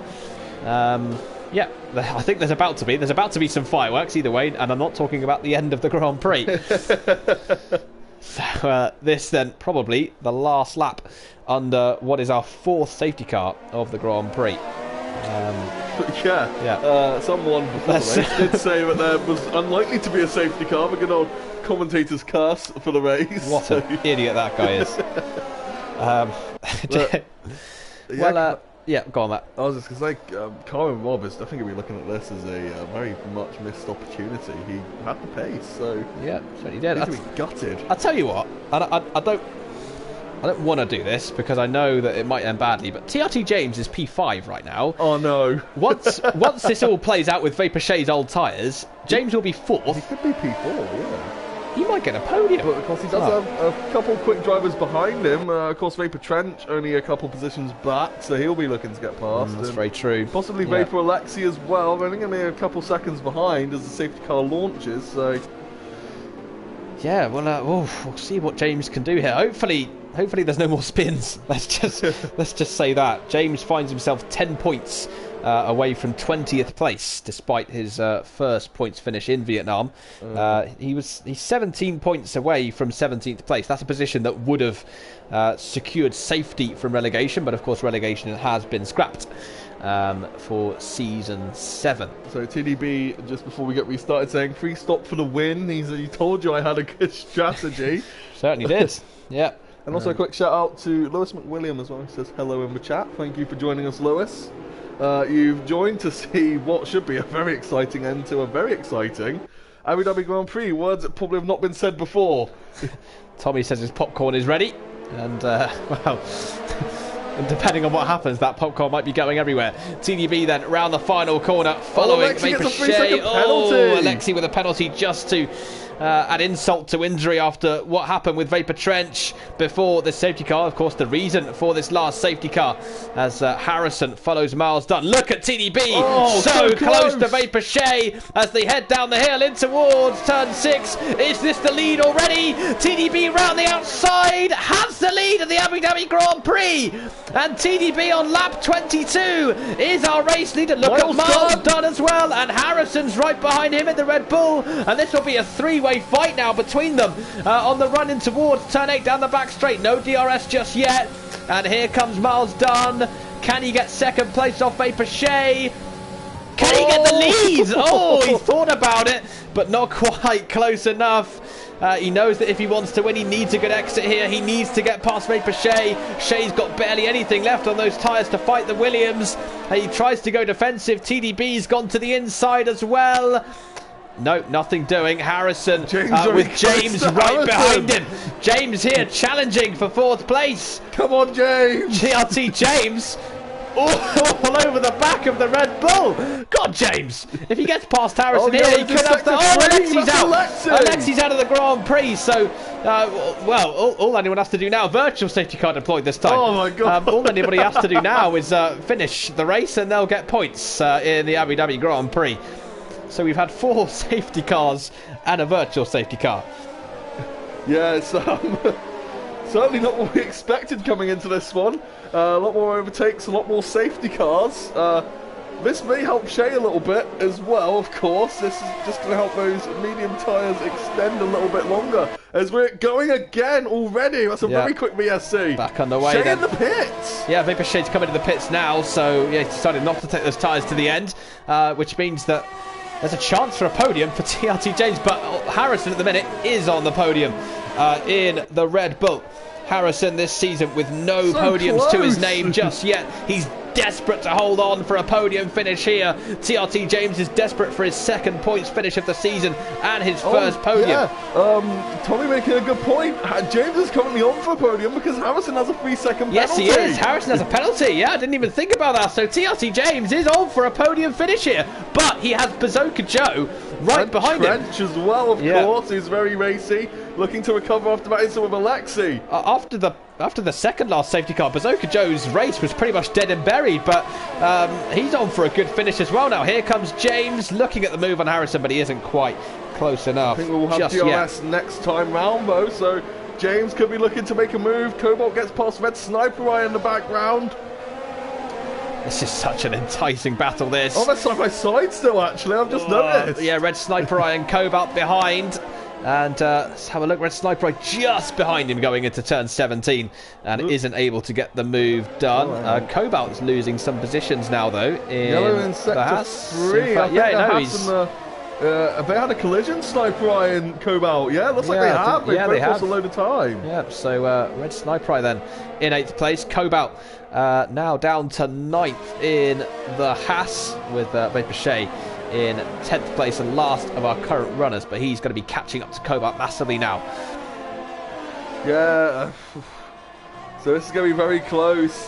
A: Yeah, I think there's about to be some fireworks either way, and I'm not talking about the end of the Grand Prix. So this then probably the last lap under what is our fourth safety car of the Grand Prix.
B: Someone before the race did say that there was unlikely to be a safety car. The good old commentator's curse for the race.
A: What an idiot that guy is. Yeah, go on, Matt.
B: I was just going to say, Karen Roberts, I think he'll be looking at this as a very much missed opportunity. He had the pace, so
A: yeah, certainly did.
B: He's be gutted.
A: I'll tell you what, I don't want to do this because I know that it might end badly, but TRT James is P5 right now.
B: Oh no!
A: Once this all plays out with Vaporche's old tyres, James will be fourth.
B: He could be P4, yeah.
A: He might get a podium.
B: But of course he does have a couple quick drivers behind him. Of course Vapor Trench only a couple positions back, so he'll be looking to get past.
A: That's very true.
B: Possibly Vapor Alexei as well. They're only going to be a couple seconds behind as the safety car launches, so...
A: Yeah, well, we'll see what James can do here. Hopefully there's no more spins. Let's just say that. James finds himself 10 points away from 20th place, despite his first points finish in Vietnam. He's 17 points away from 17th place. That's a position that would have secured safety from relegation, but of course relegation has been scrapped for season 7.
B: So TDB, just before we get restarted, saying free stop for the win. He told you I had a good strategy.
A: Certainly did. Yeah.
B: And also a quick shout out to Lewis McWilliam as well. He says hello in the chat. Thank you for joining us, Lewis. You've joined to see what should be a very exciting end to a very exciting Abu Dhabi Grand Prix. Words that probably have not been said before.
A: Tommy says his popcorn is ready, and well, and depending on what happens, that popcorn might be going everywhere. TDB then round the final corner, following Vaporche. Alexei with a penalty just to add insult to injury after what happened with Vapor Trench before the safety car. Of course, the reason for this last safety car as Harrison follows Miles Dunn. Look at TDB, so close to Vaporche as they head down the hill in towards turn 6. Is this the lead already? TDB round the outside has the lead of the Abu Dhabi Grand Prix, and TDB on lap 22 is our race leader. Look at Miles Dunn as as well, and Harrison's right behind him in the Red Bull, and this will be a three-way fight now between them on the run in towards turn 8 down the back straight. No DRS just yet, and here comes Miles Dunn. Can he get second place off Vapor-Shay? Can he get the lead? Oh, he thought about it, but not quite close enough. He knows that if he wants to win, he needs a good exit here. He needs to get past Vapor-Shay. Shay's got barely anything left on those tyres to fight the Williams. He tries to go defensive. TDB's gone to the inside as well. No, nothing doing. Harrison with James right behind him. James here challenging for 4th place.
B: Come on, James.
A: GRT James. All over the back of the Red Bull. God, James. If he gets past Harrison here, he could have to... Oh, Alexi's out. Alexi's out of the Grand Prix. So, well, all anyone has to do now, virtual safety car deployed this time.
B: Oh, my God.
A: All anybody has to do now is finish the race, and they'll get points in the Abu Dhabi Grand Prix. So we've had 4 safety cars and a virtual safety car.
B: Yeah, it's certainly not what we expected coming into this one. A lot more overtakes, a lot more safety cars. This may help Shay a little bit as well, of course. This is just going to help those medium tyres extend a little bit longer. As we're going again already. That's a very quick VSC.
A: Back underway
B: Shay
A: then.
B: in the pits.
A: Yeah, Vapor-Shay's coming to the pits now. So, yeah, he decided not to take those tyres to the end, which means that there's a chance for a podium for TRT James. But Harrison at the minute is on the podium in the Red Bull. Harrison this season with no podiums to his name just yet. He's desperate to hold on for a podium finish here. TRT James is desperate for his 2nd points finish of the season and his first podium.
B: Yeah. Tommy making a good point. James is currently on for a podium because Harrison has a 3-second penalty.
A: Yes, he is. Harrison has a penalty. Yeah, I didn't even think about that. So TRT James is on for a podium finish here, but he has Bazooka Joe right behind him.
B: Trench as well, of course. He's very racy, looking to recover after that incident with Alexi.
A: After the second last safety car, Bazooka Joe's race was pretty much dead and buried, but he's on for a good finish as well now. Here comes James looking at the move on Harrison, but he isn't quite close enough.
B: I think we'll have DRS next time round, though, so James could be looking to make a move. Cobalt gets past Red Sniper Eye in the background.
A: This is such an enticing battle, this.
B: Oh, they're side by side still, actually. I've just noticed.
A: Yeah, Red Sniper Eye and Cobalt behind. And let's have a look. Red Sniper Eye just behind him going into turn 17 and isn't able to get the move done. Cobalt's losing some positions now, though.
B: Yellow in sector 3. Have they had a collision, Sniper Eye and Cobalt? Yeah, looks like they have. They've both lost a load of time.
A: Yeah, so Red Sniper Eye then in 8th place. Cobalt now down to 9th in the Haas with Vapor-Shay in 10th place and last of our current runners, but he's going to be catching up to Cobalt massively now.
B: Yeah, so this is going to be very close.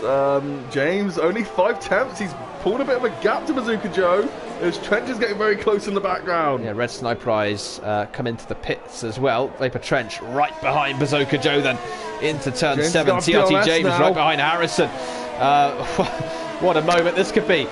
B: James, only 5 tenths. He's pulled a bit of a gap to Bazooka Joe. His Trench is getting very close in the background.
A: Yeah, Red Sniper Eyes come into the pits as well. Vapor Trench right behind Bazooka Joe then into turn 7. TRT James right behind Harrison. What a moment this could be.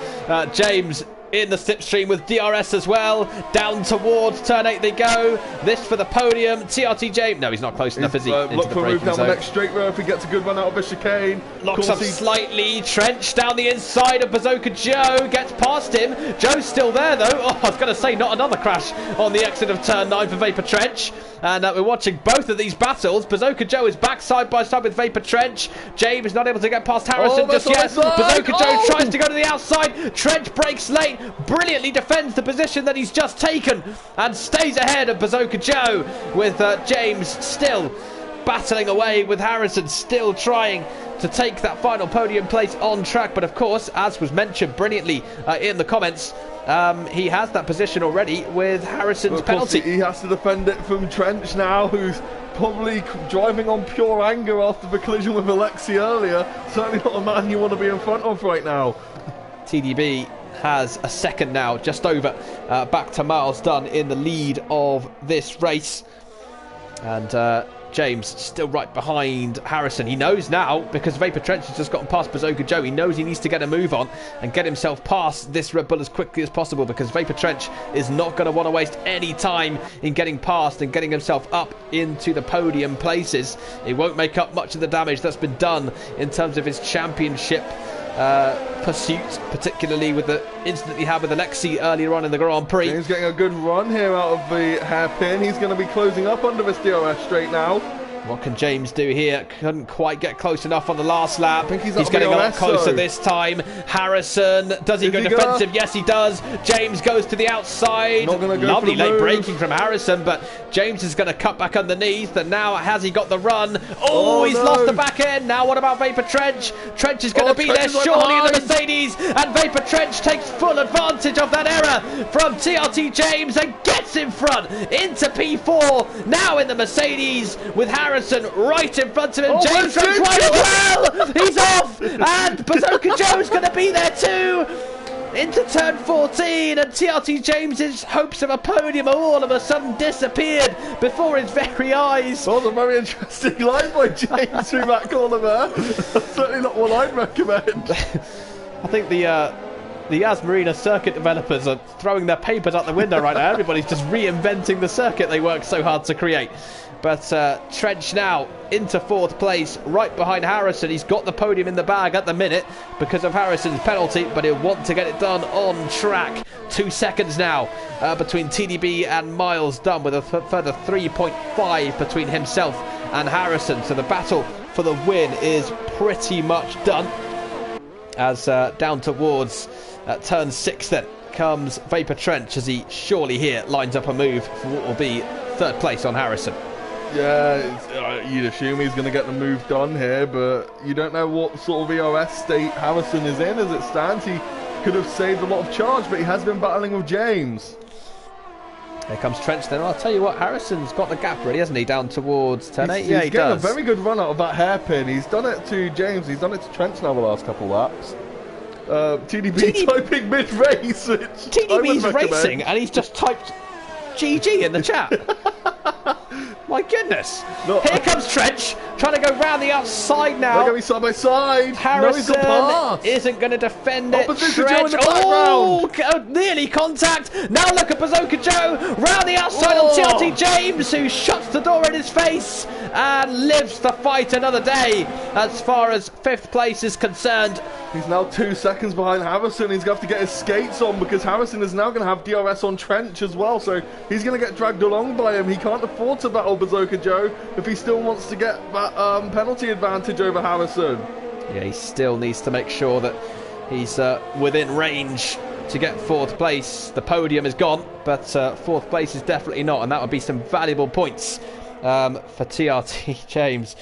A: James in the slipstream with DRS as well. Down towards turn 8 they go. This for the podium. TRT James. No, he's not close enough, is he?
B: Look for a move down the next straight row if he gets a good run out of the chicane.
A: Locks up slightly. Trench down the inside of Bazooka Joe. Gets past him. Joe's still there though. Oh, I was going to say not another crash on the exit of turn 9 for Vapor Trench. And we're watching both of these battles. Bazooka Joe is back side by side with Vapor Trench. James not able to get past Harrison just yet. Bazooka Joe tries to go to the outside. Trench breaks late. Brilliantly defends the position that he's just taken and stays ahead of Bazooka Joe with James still battling away with Harrison, still trying to take that final podium place on track. But of course, as was mentioned brilliantly in the comments, he has that position already with Harrison's penalty.
B: He has to defend it from Trench now, who's probably driving on pure anger after the collision with Alexi earlier. Certainly not a man you want to be in front of right now.
A: TDB has a second now, just over, back to Miles Dunn in the lead of this race. And James still right behind Harrison. He knows now, because Vapor Trench has just gotten past Bazooka Joe, he knows he needs to get a move on and get himself past this Red Bull as quickly as possible, because Vapor Trench is not going to want to waste any time in getting past and getting himself up into the podium places. It won't make up much of the damage that's been done in terms of his championship pursuit, particularly with the incident he had with Alexi earlier on in the Grand Prix.
B: James getting a good run here out of the hairpin. He's going to be closing up under this DRS straight now.
A: What can James do here? Couldn't quite get close enough on the last lap.
B: I think he's
A: getting a lot closer this time. Harrison, does he go defensive? Yes, he does. James goes to the outside.
B: Not gonna go
A: Lovely
B: for the
A: late
B: move.
A: braking from Harrison, but James is going to cut back underneath. And now has he got the run? Oh, he's lost the back end. Now what about Vapor Trench? Trench is going to be there surely in the Mercedes. And Vapor Trench takes full advantage of that error from TRT James and gets in front into P4. Now in the Mercedes with Harrison right in front of him. James runs wide as well. He's off, and Bazooka Joe's going to be there too. Into turn 14, and TRT James's hopes of a podium are all of a sudden disappeared before his very eyes.
B: That was a very interesting line by James through that corner there. Certainly not one I'd recommend.
A: I think the Yas Marina circuit developers are throwing their papers out the window right now. Everybody's just reinventing the circuit they worked so hard to create. But Trench now into 4th place, right behind Harrison. He's got the podium in the bag at the minute because of Harrison's penalty, but he'll want to get it done on track. 2 seconds now between TDB and Miles Dunn, with a further 3.5 between himself and Harrison. So the battle for the win is pretty much done. As down towards turn 6 then comes Vapor Trench, as he surely here lines up a move for what will be 3rd place on Harrison.
B: Yeah, you'd assume he's going to get the move done here, but you don't know what sort of ERS state Harrison is in as it stands. He could have saved a lot of charge, but he has been battling with James.
A: Here comes Trench then. I'll tell you what, Harrison's got the gap ready, hasn't he, down towards turn 8? Yeah, he does.
B: He's getting a very good run out of that hairpin. He's done it to James, he's done it to Trench now the last couple of laps. TDB typing mid-race, which
A: TDB's racing, and he's just typed GG in the chat. My goodness.
B: Look,
A: here comes Trench, trying to go round the outside now.
B: They're going to be side by side.
A: Harrison isn't going to defend it. Trench, nearly contact. Now look at Bazooka Joe, round the outside on TRT James, who shuts the door in his face and lives to fight another day as far as 5th place is concerned.
B: He's now 2 seconds behind Harrison. He's going to have to get his skates on because Harrison is now going to have DRS on Trench as well. So he's going to get dragged along by him. He can't afford to battle Bazooka Joe if he still wants to get that penalty advantage over Harrison.
A: Yeah, he still needs to make sure that he's within range to get 4th place. The podium is gone, but 4th place is definitely not, and that would be some valuable points for TRT James.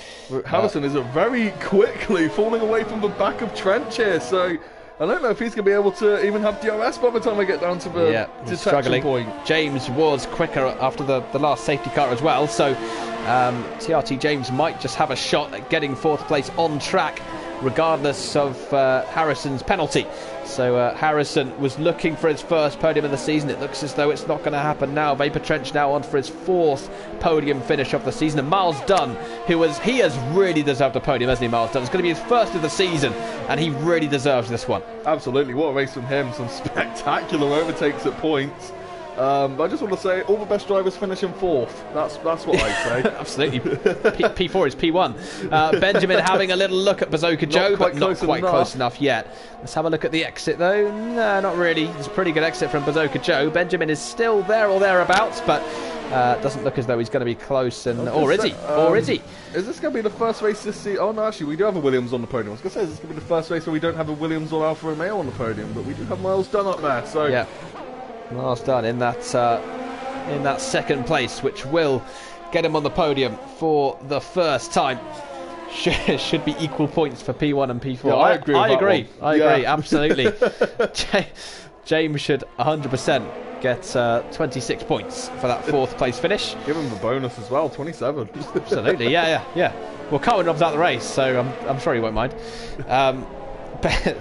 B: Harrison is very quickly falling away from the back of Trench here, so I don't know if he's going to be able to even have DRS by the time I get down to the detection point.
A: James was quicker after the last safety car as well, so TRT James might just have a shot at getting 4th place on track regardless of Harrison's penalty. So Harrison was looking for his first podium of the season. It looks as though it's not going to happen now. Vapor Trench now on for his 4th podium finish of the season. And Miles Dunn, he has really deserved a podium, hasn't he, Miles Dunn? It's going to be his first of the season, and he really deserves this one.
B: Absolutely. What a race from him. Some spectacular overtakes at points. I just want to say all the best drivers finish in 4th. That's what I'd say.
A: Absolutely. P4 is P1. Benjamin having a little look at Bazooka Joe, but not quite close enough yet. Let's have a look at the exit though. No, not really. It's a pretty good exit from Bazooka Joe. Benjamin is still there or thereabouts, but doesn't look as though he's going to be close. Or is he?
B: Is this going to be the first race this season? Oh no, actually we do have a Williams on the podium. I was going to say, is this going to be the first race where we don't have a Williams or Alfa Romeo on the podium, but we do have Miles Dunn up there. So
A: yeah. Miles Dunn in that 2nd place, which will get him on the podium for the first time. Should be equal points for P1 and P4.
B: Yeah, I agree.
A: I agree, absolutely. James should 100% get 26 points for that 4th place finish.
B: Give him the bonus as well, 27.
A: Absolutely, yeah. Well, Carwin Rob's out the race, so I'm sure he won't mind.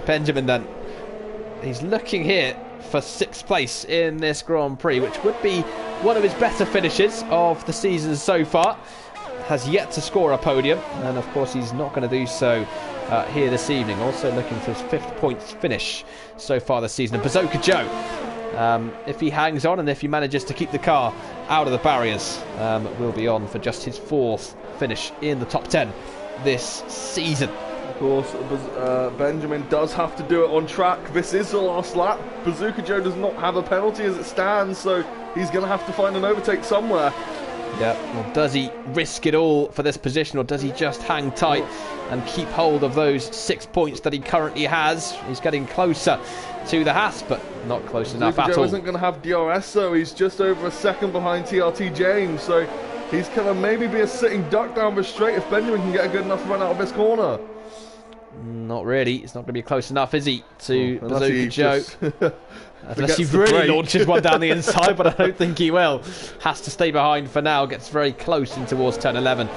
A: Benjamin then, he's looking here for 6th place in this Grand Prix, which would be one of his better finishes of the season so far. Has yet to score a podium, and of course he's not going to do so here this evening. Also looking for his 5th points finish so far this season. And Bazooka Joe, if he hangs on and if he manages to keep the car out of the barriers, will be on for just his 4th finish in the top 10 this season.
B: Of course, Benjamin does have to do it on track. This is the last lap. Bazooka Joe does not have a penalty as it stands, so he's going to have to find an overtake somewhere.
A: Yeah, well, does he risk it all for this position, or does he just hang tight and keep hold of those 6 points that he currently has? He's getting closer to the Haas, but not close enough at
B: Joe
A: all.
B: Isn't going to have DRS, though. He's just over a second behind TRT James, so he's going to maybe be a sitting duck down the straight if Benjamin can get a good enough run out of this corner.
A: Not really. It's not going to be close enough, is he, to Bazooka Joe? Unless he
B: the
A: really
B: brake.
A: launches one down the inside, but I don't think he will. Has to stay behind for now. Gets very close in towards turn 11,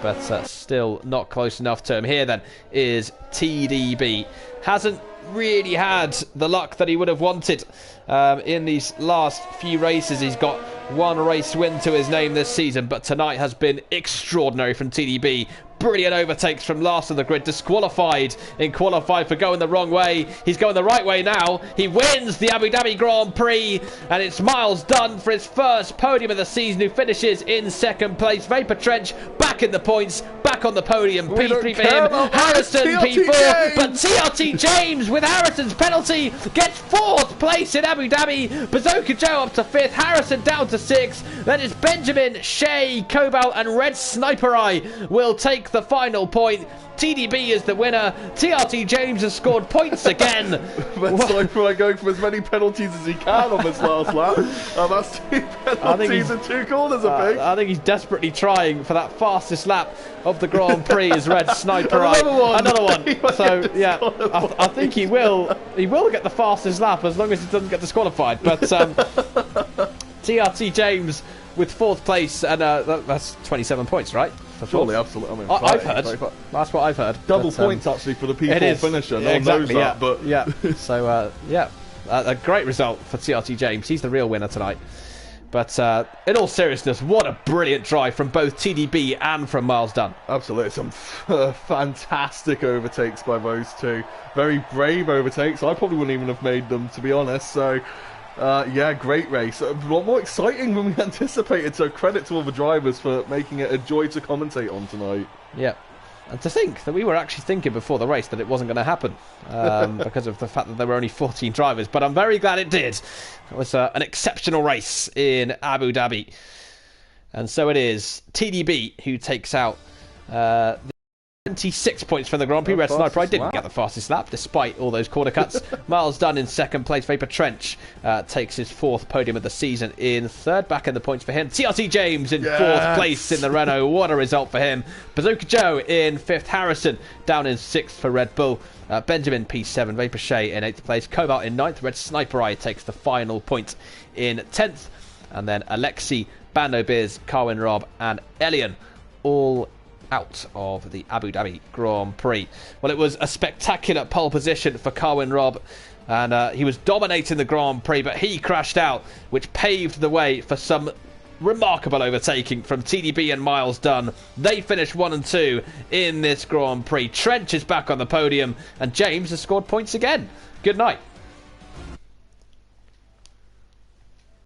A: but still not close enough to him. Here then is TDB. Hasn't really had the luck that he would have wanted in these last few races. He's got one race win to his name this season, but tonight has been extraordinary from TDB. Brilliant overtakes from last of the grid. Disqualified in qualified for going the wrong way. He's going the right way now. He wins the Abu Dhabi Grand Prix, and it's Miles Dunn for his first podium of the season, who finishes in second place. Vapor Trench back in the points, back on the podium. P3 for him. Harrison P4, but TRT James with Harrison's penalty gets fourth place in Abu Dhabi. Bazooka Joe up to fifth. Harrison down to sixth. Then it's Benjamin, Shea, Cobalt, and Red Sniper Eye will take the final point. TDB is the winner. TRT James has scored points again.
B: Red Sniper Eye going for as many penalties as he can on this last lap. That's two penalties and two corners, I think.
A: I think he's desperately trying for that fastest lap of the Grand Prix as Red Sniper Eye. Another one. So yeah, I think he will get the fastest lap as long as he doesn't get disqualified. But TRT James with fourth place, and that's 27 points, right?
B: Surely, absolutely. I mean,
A: I've heard. That's what I've heard.
B: Double points actually for the P4 finisher. No one knows that, but
A: yeah. So yeah, a great result for TRT James. He's the real winner tonight. But in all seriousness, what a brilliant drive from both TDB and from Miles Dunn.
B: Absolutely, some fantastic overtakes by those two. Very brave overtakes. I probably wouldn't even have made them, to be honest. So. Yeah, great race. A lot more exciting than we anticipated, so credit to all the drivers for making it a joy to commentate on tonight.
A: Yeah, and to think that we were actually thinking before the race that it wasn't going to happen because of the fact that there were only 14 drivers, but I'm very glad it did. It was an exceptional race in Abu Dhabi. And so it is TDB who takes out the 26 points from the Grand Prix. Red Sniper didn't get the fastest lap despite all those corner cuts. Miles Dunn in second place. Vapor Trench takes his fourth podium of the season in third. Back in the points for him. TRT James in fourth place in the Renault. What a result for him. Bazooka Joe in fifth. Harrison down in sixth for Red Bull. Benjamin P7. Vapor Shea in eighth place. Cobalt in ninth. Red Sniper Eye takes the final point in 10th. And then Alexi, Bando Biz, Carwin Rob and Elian all out of the Abu Dhabi Grand Prix. Well, it was a spectacular pole position for Carwin Rob, and he was dominating the Grand Prix, but he crashed out, which paved the way for some remarkable overtaking from TDB and Miles Dunn. They finished 1 and 2 in this Grand Prix. Trench is back on the podium, and James has scored points again. Good night.